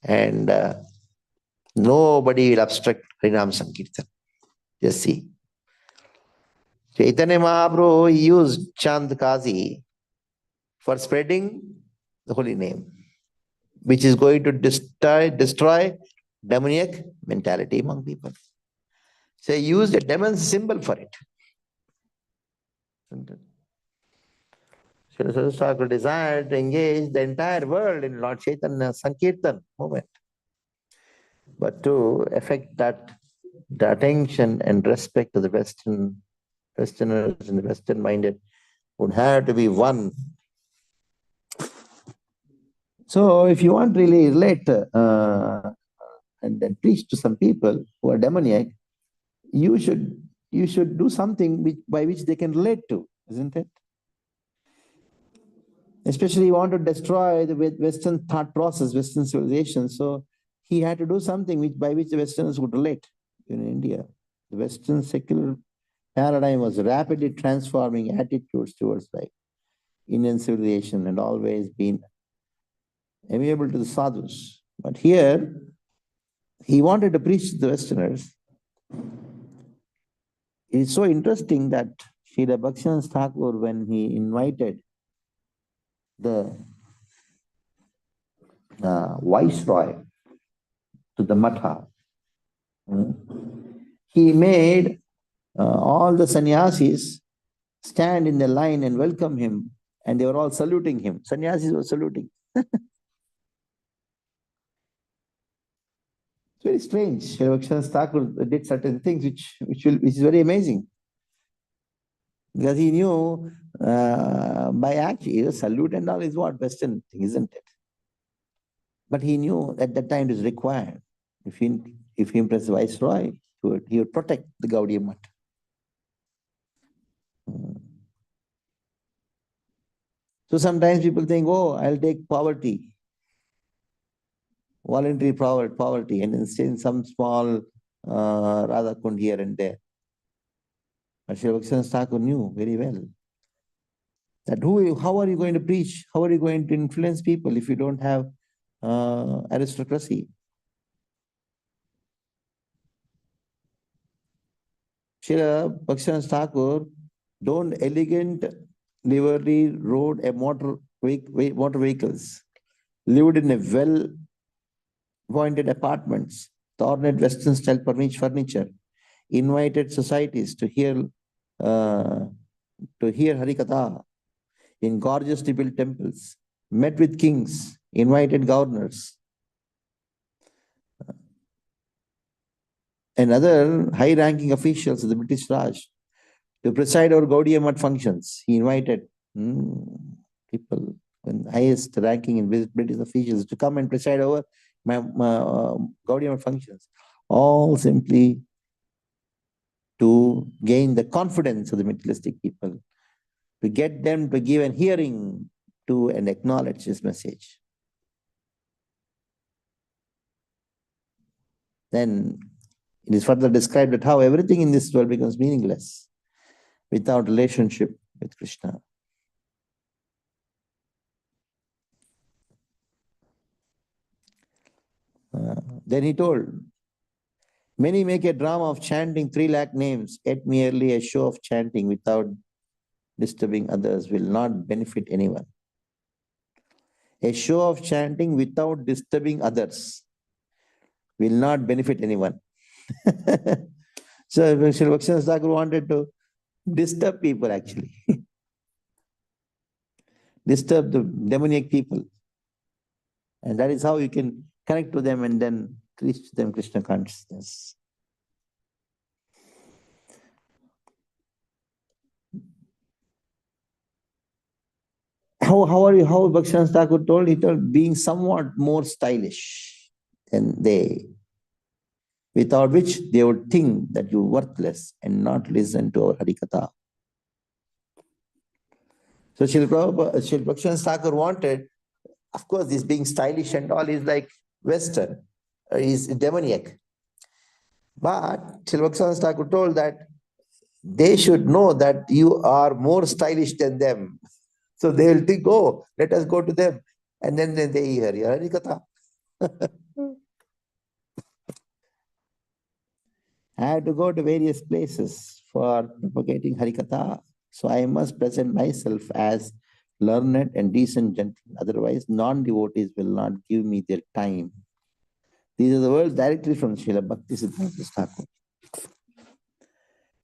And nobody will obstruct Harinam Sankirtan. Just see. Chaitanya Mahaprabhu used Chandkazi for spreading the holy name, which is going to destroy demoniac mentality among people. So he used a demon symbol for it. Srila Thakur desired to engage the entire world in Lord Chaitanya Sankirtan movement. But to affect that, the attention and respect of the Westerners and the Western-minded would have to be one. So if you want to really relate and then preach to some people who are demoniac, you should do something by which they can relate to, isn't it? Especially you want to destroy the Western thought process, Western civilization. So he had to do something by which the Westerners would relate. In India, the Western secular paradigm was rapidly transforming attitudes towards like Indian civilization and always been amiable to the sadhus. But here, he wanted to preach to the Westerners. It is so interesting that Srila Bhaktivinoda Thakur, when he invited the viceroy to the Matha, he made all the sannyasis stand in the line and welcome him, and they were all saluting him. Sannyasis were saluting. It's very strange. Srila Bhaktivinoda Thakur did certain things which is very amazing. Because he knew by actually salute and all is what Western thing, isn't it? But he knew at that time it is required. If he impressed the viceroy, he would protect the Gaudiya Math. So sometimes people think, oh, I'll take poverty, voluntary poverty, and then stay in some small Radha Kund here and there. But Srila Bhaktivinoda Thakur knew very well that how are you going to preach? How are you going to influence people if you don't have aristocracy? Srila Bhaktivinoda Thakur don't deliberately rode a motor vehicles, lived in a well-appointed apartments, ornate Western style furniture, invited societies to hear Harikatha in gorgeously built temples, met with kings, invited governors, and other high-ranking officials of the British Raj to preside over Gaudiya Math functions. He invited people, highest ranking in British officials, to come and preside over Gaudiya Math functions, all simply to gain the confidence of the materialistic people, to get them to give an hearing to to and acknowledge his message. Then it is further described that how everything in this world becomes meaningless without relationship with Krishna. Then he told, many make a drama of chanting 3 lakh names, yet merely a show of chanting without disturbing others will not benefit anyone. A show of chanting without disturbing others will not benefit anyone. So Srila Bhaktivinoda Thakur wanted to disturb people actually. Disturb the demoniac people. And that is how you can connect to them and then teach them Krishna consciousness. How Bhaktivinoda Thakur told? He told, being somewhat more stylish than they, without which they would think that you are worthless and not listen to our Harikatha. So Srila Bhaktivinoda Thakur wanted, of course, this being stylish and all is like Western, is demoniac. But Srila Bhaktivinoda Thakur told that they should know that you are more stylish than them. So they will think, oh, let us go to them. And then they hear your Harikatha. I have to go to various places for propagating Harikatha. So I must present myself as learned and decent gentleman. Otherwise, non-devotees will not give me their time. These are the words directly from Srila Bhakti Siddhanta Thakur.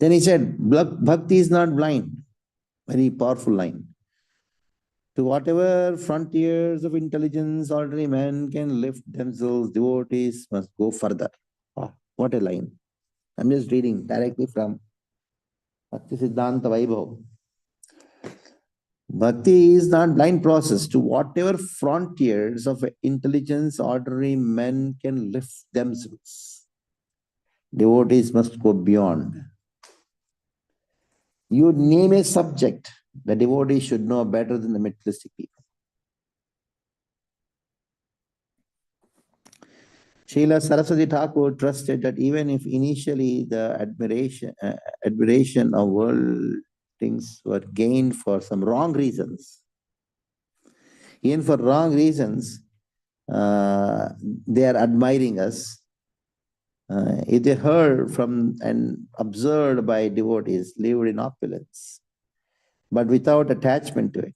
Then he said, Bhakti is not blind. Very powerful line. To whatever frontiers of intelligence ordinary men can lift themselves, devotees must go further. Oh, what a line. I'm just reading directly from Bhakti Siddhanta Vaibhav. Bhakti is not blind process. To whatever frontiers of intelligence ordinary men can lift themselves, devotees must go beyond. You name a subject, the devotee should know better than the materialistic people. Srila Saraswati Thakur trusted that even if initially the admiration of world things were gained for some wrong reasons, even for wrong reasons, they are admiring us. If they heard from and observed by devotees, lived in opulence, but without attachment to it,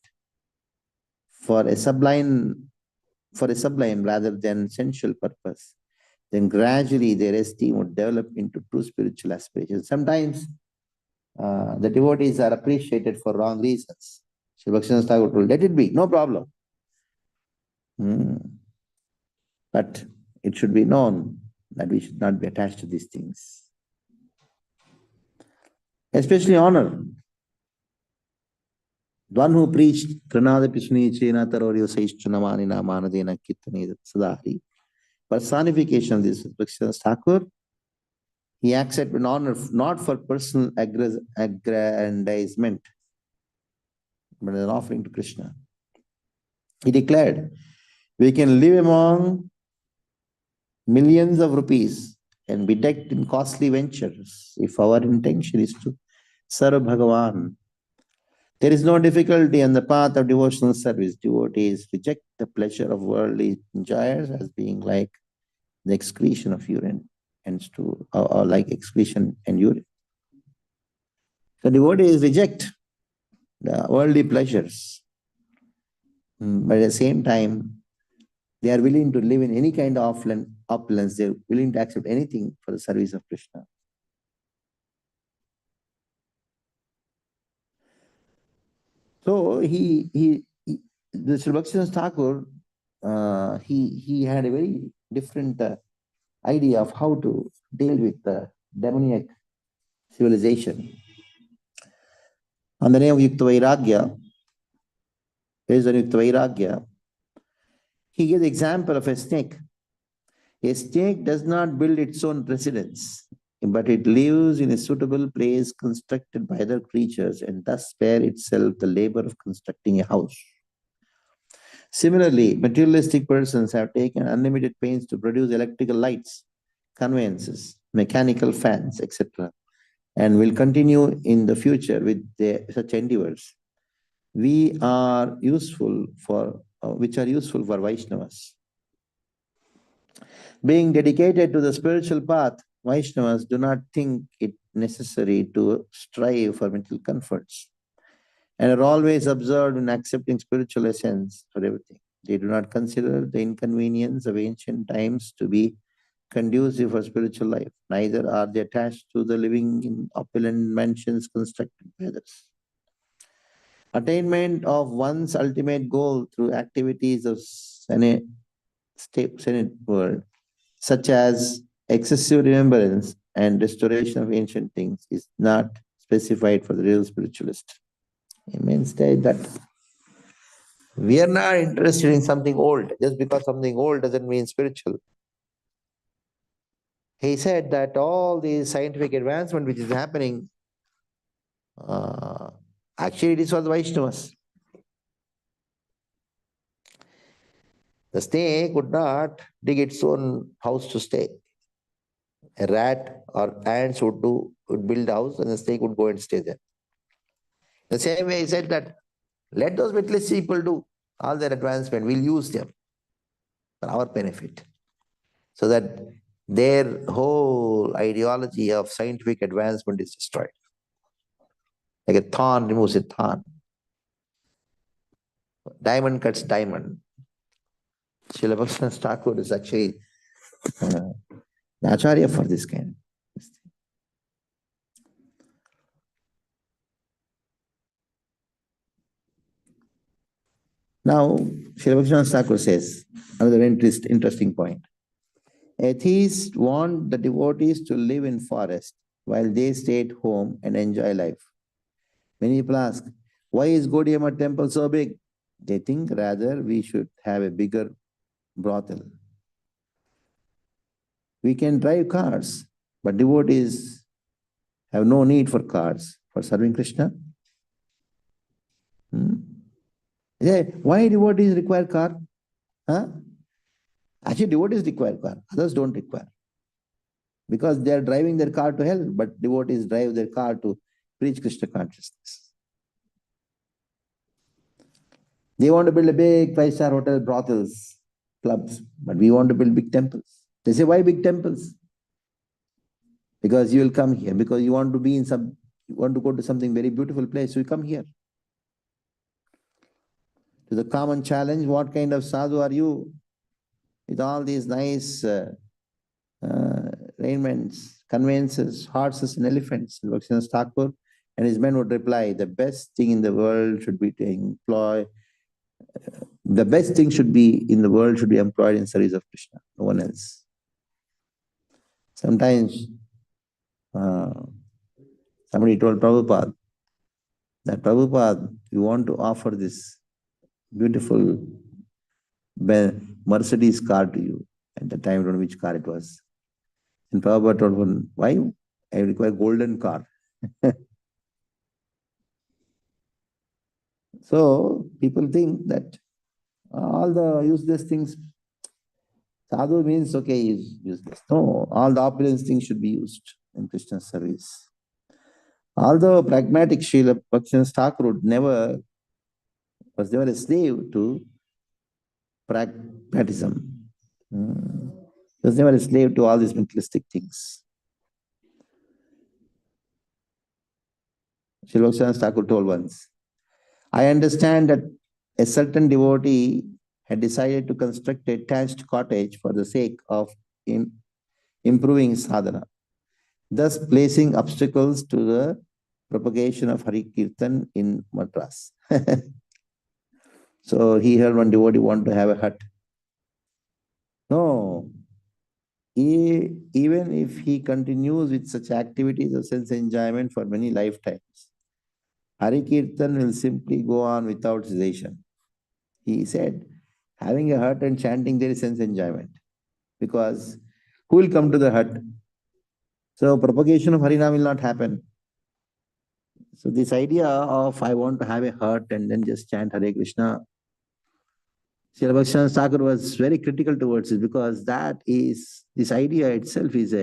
for a sublime rather than sensual purpose, then gradually their esteem would develop into true spiritual aspirations. Sometimes the devotees are appreciated for wrong reasons. Sri Bhaktivinoda Thakur told, let it be, no problem. But it should be known that we should not be attached to these things. Especially honor. One who preached Pranada Pishni Chena Tarorio Saishchunamanina Manadena Kitane Sadari, personification of this Bhaktivinoda Thakur, he accepted honor not for personal aggrandizement, but as an offering to Krishna. He declared, we can live among millions of rupees and be decked in costly ventures if our intention is to serve Bhagavan. There is no difficulty on the path of devotional service. Devotees reject the pleasure of worldly enjoyers as being like the excretion of urine and stool, or like excretion and urine. So devotees reject the worldly pleasures, but at the same time, they are willing to live in any kind of opulence. They are willing to accept anything for the service of Krishna. So the Sri Bhaktivinoda Thakur, he had a very different idea of how to deal with the demoniac civilization. On the name of Yukta Vairagya, based on Yukta Vairagya, he gives the example of a snake. A snake does not build its own residence, but it lives in a suitable place constructed by other creatures and thus spare itself the labor of constructing a house. Similarly, materialistic persons have taken unlimited pains to produce electrical lights, conveyances, mechanical fans, etc., and will continue in the future with such endeavors. Which are useful for Vaishnavas. Being dedicated to the spiritual path, Vaishnavas do not think it necessary to strive for material comforts and are always observed in accepting spiritual essence for everything. They do not consider the inconvenience of ancient times to be conducive for spiritual life. Neither are they attached to the living in opulent mansions constructed by others. Attainment of one's ultimate goal through activities of Senate world, such as excessive remembrance and restoration of ancient things, is not specified for the real spiritualist. It means that we are not interested in something old. Just because something old doesn't mean spiritual. He said that all the scientific advancement which is happening, actually it is for the Vaishnavas. The snake would not dig its own house to stay. A rat or ants would build a house and the snake would go and stay there. The same way he said that let those materialist people do all their advancement. We'll use them for our benefit. So that their whole ideology of scientific advancement is destroyed. Like a thorn removes a thorn. Diamond cuts diamond. Srila Bhaktivinoda Thakur is actually the Acharya for this kind. Now, Srila Bhaktivinoda Thakur says, another interesting point. Atheists want the devotees to live in forest while they stay at home and enjoy life. Many people ask, why is Gaudiya temple so big? They think rather we should have a bigger brothel. We can drive cars, but devotees have no need for cars for serving Krishna. Yeah, why devotees require car? Huh? Actually, devotees require car. Others don't require. Because they are driving their car to hell, but devotees drive their car to preach Krishna consciousness. They want to build a big 5-star hotel, brothels, clubs, but we want to build big temples. They say, why big temples? Because you will come here, because you want to be in you want to go to something very beautiful place, so you come here. To the common challenge, what kind of sadhu are you? With all these nice raiments, conveyances, horses and elephants. Lochan Thakur and his men would reply, the best thing in the world should be to employ, the best thing should be in the world should be employed in service of Krishna, no one else. Sometimes somebody told Prabhupada that Prabhupada, we want to offer this beautiful Mercedes car to you. At the time, I don't know which car it was. And Prabhupada told him, why? I require golden car. So people think that all the useless things, sadhu means okay, is useless. No, all the opulence things should be used in Krishna's service. Although pragmatic Srila Bhaktivinoda Thakur was never a slave to pragmatism. He was never a slave to all these materialistic things. Srila Bhaktivinoda Thakur told once, I understand that a certain devotee had decided to construct a thatched cottage for the sake of improving sadhana, thus placing obstacles to the propagation of Hari Kirtan in Madras. So he heard one devotee want to have a hut. No, even if he continues with such activities of sense enjoyment for many lifetimes, Hari Kirtan will simply go on without cessation. He said, having a hut and chanting there is sense enjoyment. Because who will come to the hut? So propagation of Harinam will not happen. So this idea of I want to have a hut and then just chant Hare Krishna, Srila Bhaktivinoda Thakur was very critical towards it because this idea itself is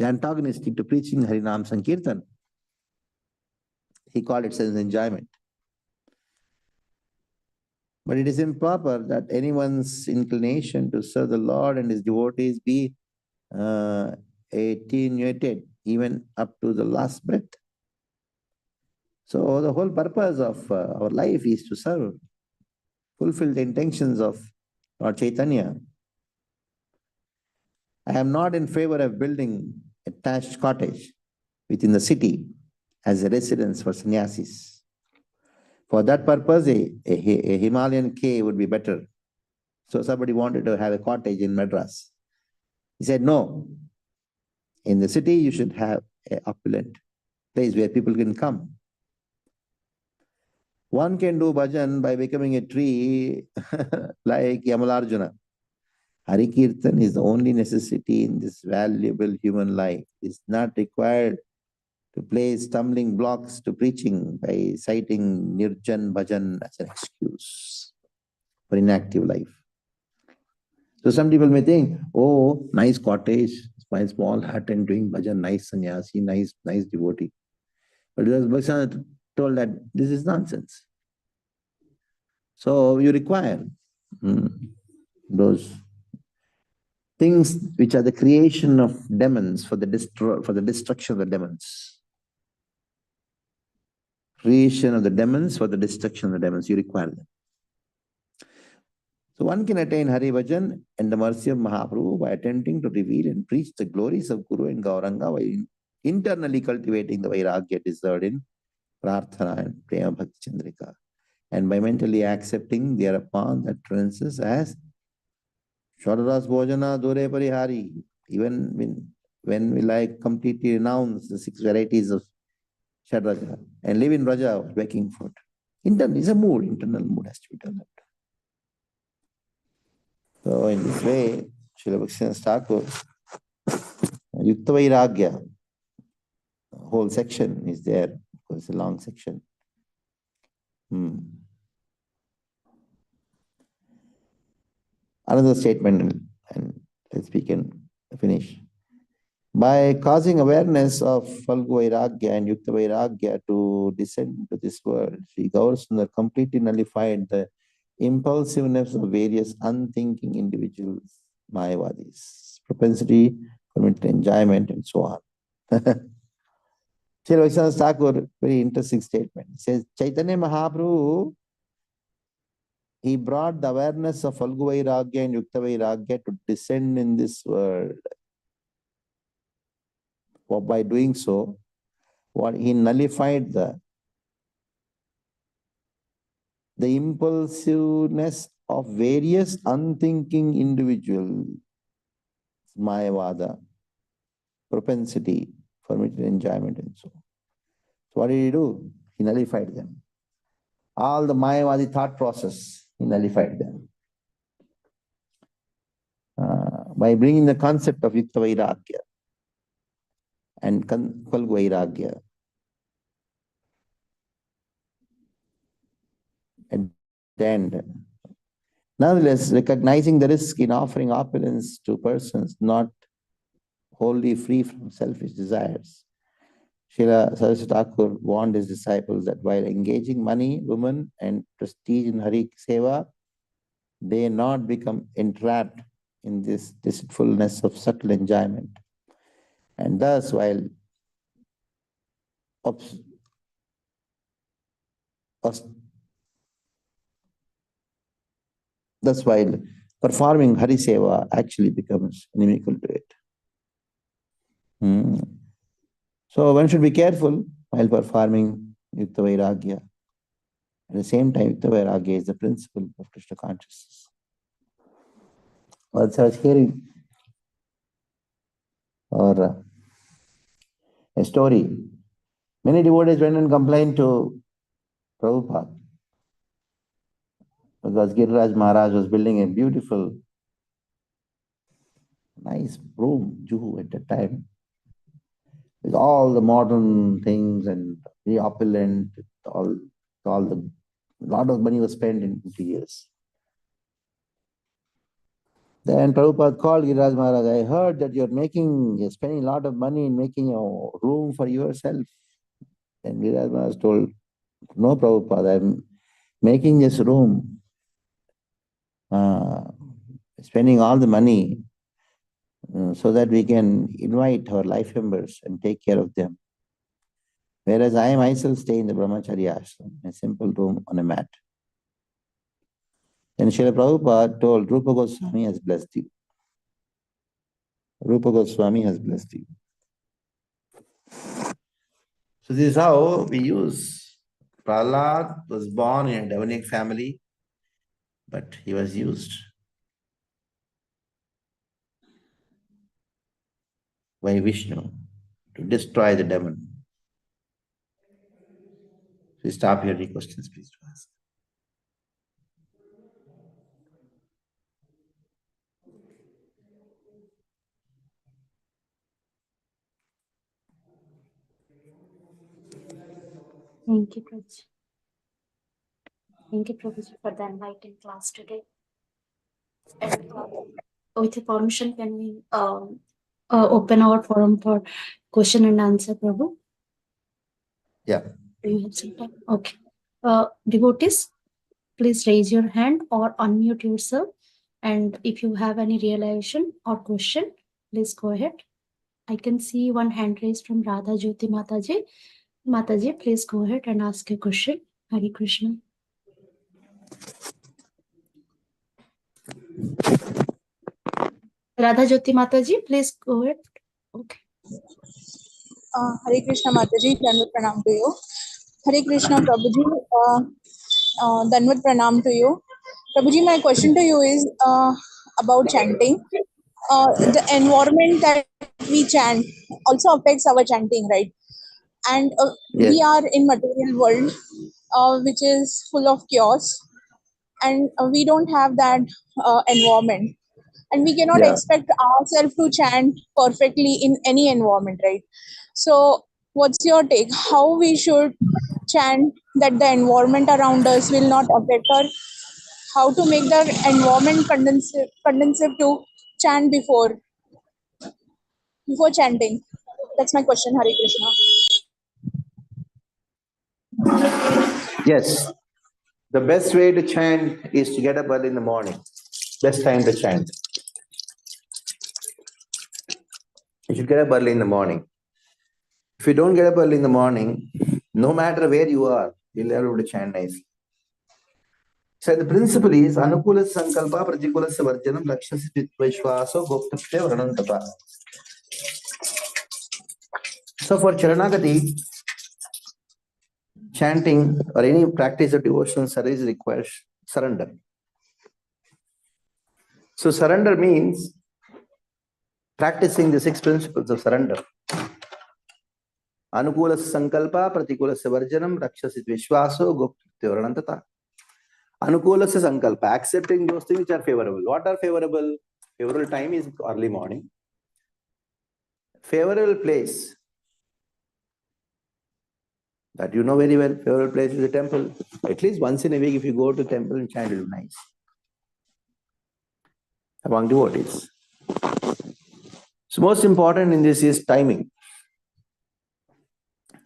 antagonistic to preaching Harinam Sankirtan. He called it sense enjoyment. But it is improper that anyone's inclination to serve the Lord and his devotees be attenuated even up to the last breath. So the whole purpose of our life is to serve, fulfill the intentions of Lord Chaitanya. I am not in favor of building a thatched cottage within the city as a residence for sannyasis. For that purpose, a Himalayan cave would be better. So somebody wanted to have a cottage in Madras. He said, no, in the city you should have an opulent place where people can come. One can do bhajan by becoming a tree like Yamalarjuna. Hari Kirtan is the only necessity in this valuable human life. It is not required to place stumbling blocks to preaching by citing Nirjan Bhajan as an excuse for inactive life. So some people may think, oh, nice cottage, my small hut and doing bhajan, nice sannyasi, nice devotee. But Bhaktivinoda told that this is nonsense. So you require those things which are the creation of demons for the destruction of the demons. Creation of the demons for the destruction of the demons. You require them. So one can attain Hari Bhajan and the mercy of Mahaprabhu by attempting to reveal and preach the glories of Guru and Gauranga by internally cultivating the Vairagya deserved in Prarthana and Prema Bhakti Chandrika, and by mentally accepting thereupon the utterances as Shadaras Bhojana Dure Parihari, even when we like completely renounce the 6 varieties of Shadraja and live in Raja, waking food. Internal is a mood, internal mood has to be developed. So in this way, Srila Bhaktivinoda Thakur, Yukta Vairagya, whole section is there, because it's a long section. Another statement, and let's we can finish. By causing awareness of Falgu Vairagya and Yukta Vairagya to descend into this world, Sri Gaurasundar completely nullified the impulsiveness of various unthinking individuals, Mayavadis, propensity for enjoyment, and so on. Sri Bhaktivinoda Thakur, very interesting statement. He says, Chaitanya Mahaprabhu, he brought the awareness of Falgu Vairagya and Yukta Vairagya to descend in this world. By doing so, he nullified the impulsiveness of various unthinking individuals, Mayavada, propensity for material enjoyment, and so on. So what did he do? He nullified them. All the Mayavadi thought process, he nullified them. By bringing the concept of Yukta Vairagya and Falgu Vairagya. At the end, nonetheless, recognizing the risk in offering opulence to persons not wholly free from selfish desires, Srila Saraswati Thakur warned his disciples that while engaging money, women, and prestige in Hari Seva, they not become entrapped in this deceitfulness of subtle enjoyment. And thus, while performing Hari Seva actually becomes inimical to it. So one should be careful while performing Yukta Vairagya. At the same time, Yukta Vairagya is the principle of Krishna consciousness. Once I was hearing a story. Many devotees went and complained to Prabhupada because Giriraj Maharaj was building a beautiful, nice room, Juhu at that time, with all the modern things and the opulent, all the lot of money was spent in 50 years. Then Prabhupada called Giriraj Maharaj, I heard that you're spending a lot of money in making a room for yourself. Then Giriraj Maharaj told, no, Prabhupada, I'm making this room, spending all the money so that we can invite our life members and take care of them. Whereas I myself stay in the Brahmacharya ashram, a simple room on a mat. Then Srila Prabhupada told, Rupa Goswami has blessed you. Rupa Goswami has blessed you. So this is how we use. Prahlad was born in a demonic family, but he was used by Vishnu to destroy the demon. So stop here. Any questions, please, to ask. Thank you, Prabhuji. Thank you, Prabhuji, for the enlightening class today. And with your permission, can we open our forum for question and answer, Prabhu? Yeah. Do you have some time? Okay. Devotees, please raise your hand or unmute yourself. And if you have any realization or question, please go ahead. I can see one hand raised from Radha Jyoti Mataji. Mataji, please go ahead and ask a question. Hare Krishna. Radha Jyoti Mataji, please go ahead. Okay. Hare Krishna Mataji, Danvat Pranam to you. Hare Krishna Prabhuji, Danvat Pranam to you. Prabhuji, my question to you is about chanting. The environment that we chant also affects our chanting, right? And Yes. we are in material world, which is full of chaos, and we don't have that environment. And we cannot Yeah. expect ourselves to chant perfectly in any environment, right? So what's your take? How we should chant that the environment around us will not affect us? How to make the environment conducive to chant before chanting? That's my question, Hare Krishna. Yes. The best way to chant is to get up early in the morning. Best time to chant. You should get up early in the morning. If you don't get up early in the morning, no matter where you are, you'll never be able to chant nicely. So the principle is Anukula Sankalpa Pratikula Savarjanam Rakshasi Vishwaso Goptapte Vranantapa. So for Charanagati, chanting or any practice of devotional service requires surrender. So surrender means practicing the 6 principles of surrender. Anukula Sankalpa Pratikula Savarjanam Rakshasi Vishwaso Goptapte Vranantata. Anukula Sankalpa, accepting those things which are favorable. What are favorable? Favorable time is early morning. Favorable place that you know very well. Favorable place is a temple. At least once in a week, if you go to temple and chant, it will be nice. Among devotees. So most important in this is timing.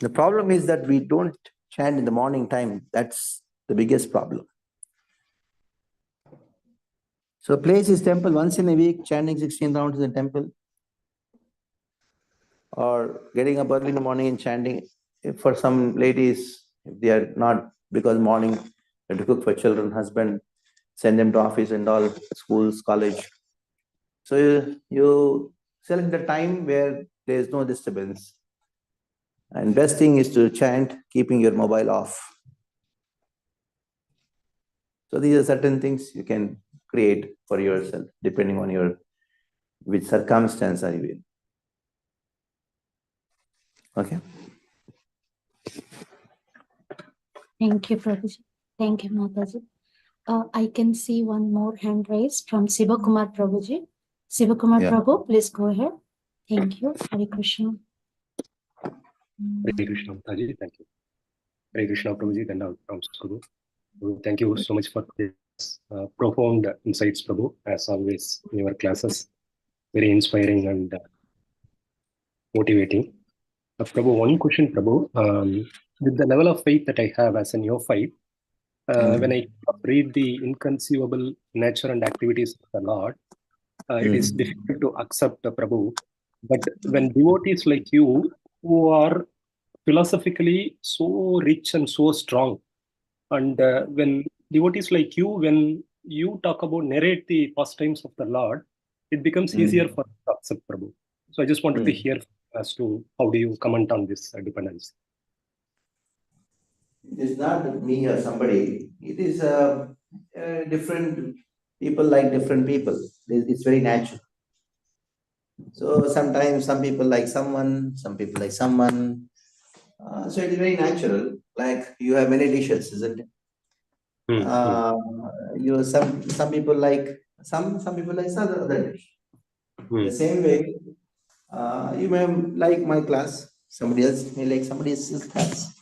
The problem is that we don't chant in the morning time. That's the biggest problem. So place is temple once in a week, chanting 16 rounds in the temple. Or getting up early in the morning and chanting. If for some ladies, if they are not, because morning they have to cook for children, husband, send them to office and all, schools, college. So you select the time where there is no disturbance. And best thing is to chant, keeping your mobile off. So these are certain things you can create for yourself, depending on which circumstance are you in. Okay. Thank you, Prabhuji. Thank you, Mataji. I can see one more hand raised from Sivakumar Prabhuji. Sivakumar Yeah. Prabhu, please go ahead. Thank you. Hare Krishna. Hare Krishna, Mataji, thank you. Hare Krishna, Prabhuji, Danda from Skuru. Thank you so much for this profound insights, Prabhu, as always in your classes. Very inspiring and motivating. Prabhu, one question, Prabhu. With the level of faith that I have as a neophyte, when I read the inconceivable nature and activities of the Lord, it is difficult to accept, Prabhu. But when devotees like you, who are philosophically so rich and so strong, and when devotees like you, when you talk about narrate the pastimes of the Lord, it becomes easier for us to accept, Prabhu. So I just wanted to hear as to how do you comment on this dependence. It is not me or somebody. It is different people like different people. It's very natural. So sometimes some people like someone, some people like someone. So it is very natural. Like you have many dishes, isn't it? You some people like some people like some other dish. The same way, you may like my class. Somebody else may like somebody else's class.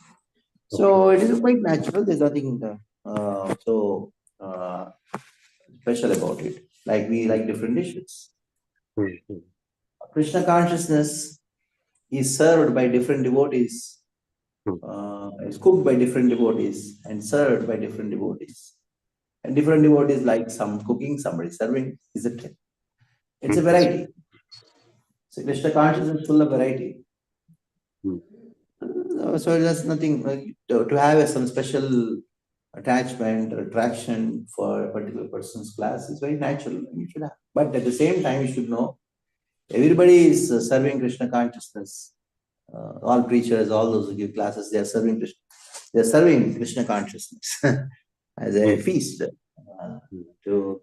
So it is quite natural. There's nothing so special about it. Like we like different dishes. Krishna consciousness is served by different devotees. It's cooked by different devotees and served by different devotees. And different devotees like some cooking, somebody serving, isn't it? It's a variety. So Krishna consciousness is full of variety. So there's nothing like to have some special attachment or attraction for a particular person's class is very natural. You should have. But at the same time, you should know everybody is serving Krishna consciousness. All preachers, all those who give classes, they are serving Krishna. They are serving Krishna consciousness as a feast to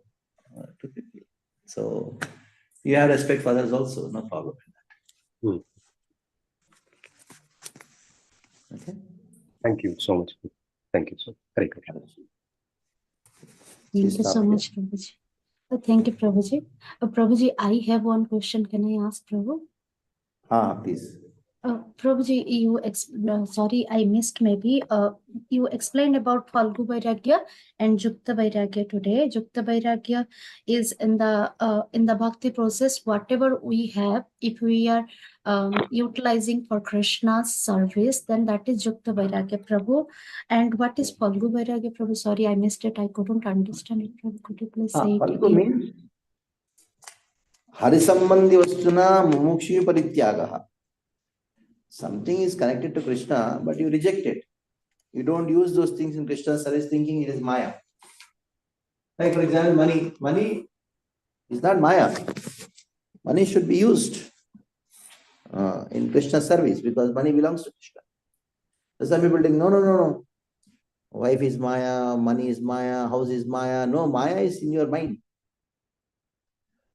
people. So you have respect for others also, no problem. Okay. Thank you so much. Thank you so much. Thank you so much, Prabhuji. Thank you, Prabhuji. Prabhuji, I have one question. Can I ask Prabhu? Please. Prabhuji, you sorry, I missed maybe. You explained about Falgu Vairagya and Yukta Vairagya today. Yukta Vairagya is in the bhakti process. Whatever we have, if we are utilizing for Krishna's service, then that is Yukta Vairagya, Prabhu. And what is Falgu Vairagya, Prabhu? Sorry, I missed it. I couldn't understand it. Prabhu, could you please say it Falgu again? means Harisambandhi Vastuna Mumukshu Parityagaha. Something is connected to Krishna, but you reject it. You don't use those things in Krishna's service thinking it is Maya. Like for example, money. Money is not Maya. Money should be used in Krishna's service because money belongs to Krishna. So some people think, no. Wife is Maya, money is Maya, house is Maya. No, Maya is in your mind.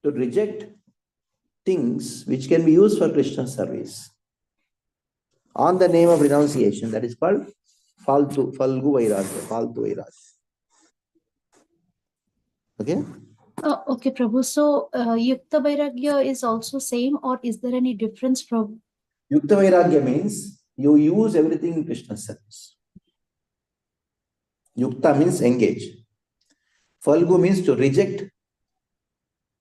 To reject things which can be used for Krishna's service on the name of renunciation, that is called Falgu Vairagya. Okay? Okay, Prabhu. So, Yukta Vairagya is also same, or is there any difference, Prabhu? Yukta Vairagya means you use everything in Krishna's service. Yukta means engage. Falgu means to reject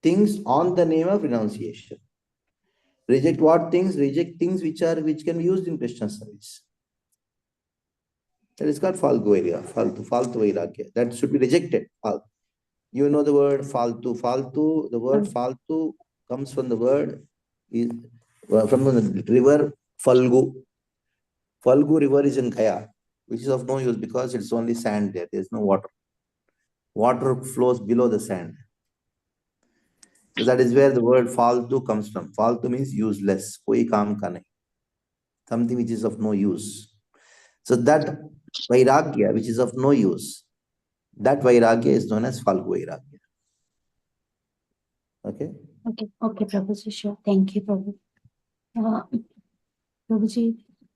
things on the name of renunciation. Reject what things? Reject things which can be used in Krishna's service. That is called Falgu Vairagya. That should be rejected. You know the word faltu. Faltu, the word faltu comes from the word from the river Falgu. Falgu river is in Gaya, which is of no use because it's only sand there. There's no water. Water flows below the sand. So that is where the word faltu comes from. Faltu means useless. Koi kaam ka nahi. Something which is of no use. So that Vairagya, which is of no use, that Vairagya is known as Falgu Vairagya. Okay? Okay, Prabhuji, sure. Thank you, Prabhu. Prabhuji,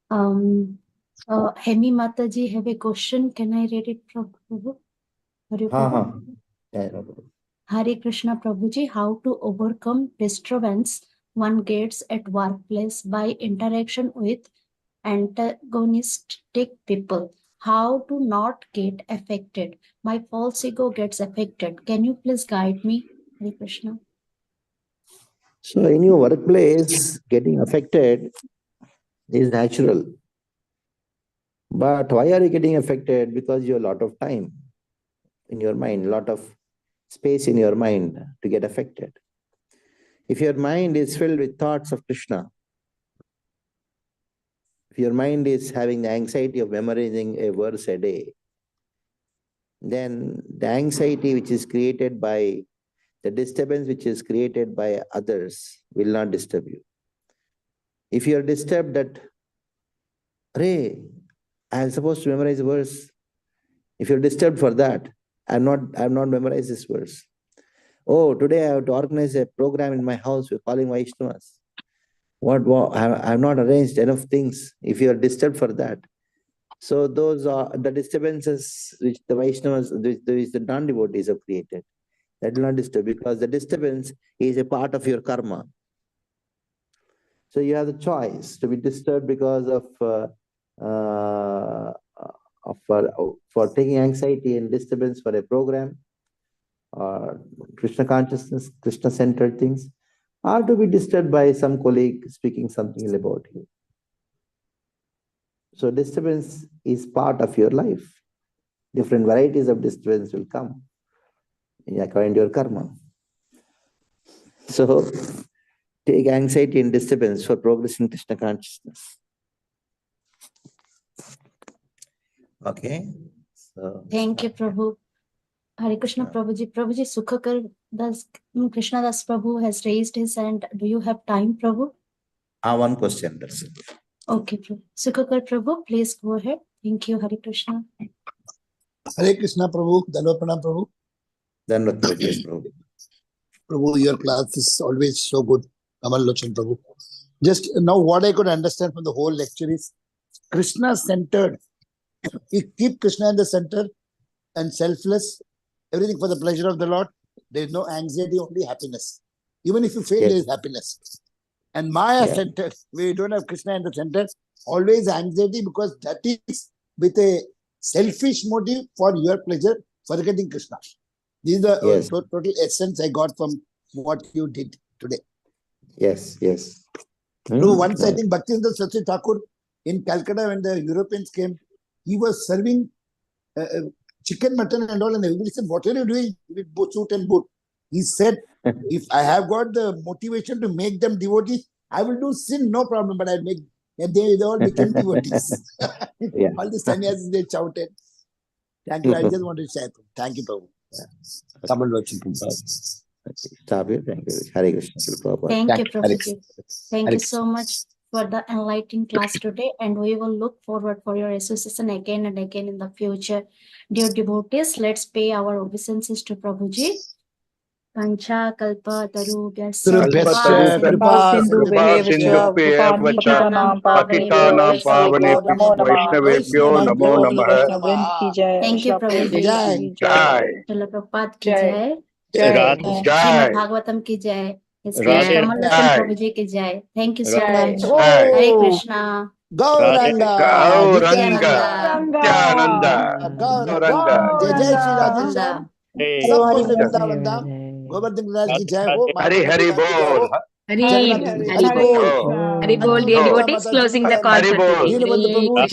Hemi Mataji have a question. Can I read it, Prabhu? Hare Krishna, Prabhuji, how to overcome disturbance one gets at workplace by interaction with antagonistic people? how to not get affected. My false ego gets affected. Can you please guide me, Hare Krishna? So in your workplace, getting affected is natural. But why are you getting affected? Because you have a lot of time in your mind, a lot of space in your mind to get affected. If your mind is filled with thoughts of Krishna, if your mind is having the anxiety of memorizing a verse a day, then the anxiety which is created by the disturbance which is created by others will not disturb you. If you are disturbed that, Ray, I am supposed to memorize a verse. If you're disturbed for that, I have not memorized this verse. Oh, today I have to organize a program in my house. We're calling Vaishnavas. I have not arranged enough things. If you are disturbed for that, so those are the disturbances which the Vaishnavas, which the non-devotees have created. That will not disturb, because the disturbance is a part of your karma. So you have the choice to be disturbed because of for taking anxiety and disturbance for a program, or Krishna consciousness, Krishna-centered things, or to be disturbed by some colleague speaking something ill about you. So disturbance is part of your life. Different varieties of disturbance will come according to your karma. So take anxiety and disturbance for progress in Krishna consciousness. Okay. So Thank you, Prabhu. Hare Krishna, Prabhuji. Prabhuji, Sukhakar Das, Krishna Das Prabhu has raised his hand. Do you have time, Prabhu? one question, that's it. Okay, Prabhu. Sukhakar Prabhu, please go ahead. Thank you, Hare Krishna. Hare Krishna, Prabhu. Dandavat Pranam, Prabhu. Dandavat Prabhu, yes, Prabhu. Prabhu, your class is always so good. Kamal Lochan, Prabhu. Just now, what I could understand from the whole lecture is Krishna-centered. You keep Krishna in the center and selfless, everything for the pleasure of the Lord. There is no anxiety, only happiness. Even if you fail, there is happiness. And Maya-centered, where you don't have Krishna in the center, always anxiety, because that is with a selfish motive for your pleasure, forgetting Krishna. This is the total essence I got from what you did today. Yes. So once I think Bhaktivinoda Saraswati Thakur in Calcutta, when the Europeans came, he was serving chicken, mutton and all, and everybody said, what are you doing with suit and boot? He said, if I have got the motivation to make them devotees, I will do sin, no problem, but I'll make, and they all became devotees. All the sannyasis, they shouted. Thank you. I just want to say, thank you, Prabhu. Kamal Lochan, Stop it. Thank you. Hare Krishna. Thank you, Prabhuji. Thank you so much for the enlightening class today, and we will look forward for your association again and again in the future. Dear devotees, let's pay our obeisances to Prabhuji. Pancha kalpa tarubhyasya Thank you, Prabhuji. Srila Prabhupada ki jai. Srimad Bhagavatam ki jai. His grace Kamal Lochan Prabhuji ki jai. Thank you so much. Hare Krishna. Gauranga, Nityananda. Gauranga, Jai Jai Shri Radha Shyam. सबको से वृंदावन धाम गोवर्धन राज की जय हो, माता की जय हो, Hari Bol, dear devotees, closing the call for today. Deenbandhu Prabhu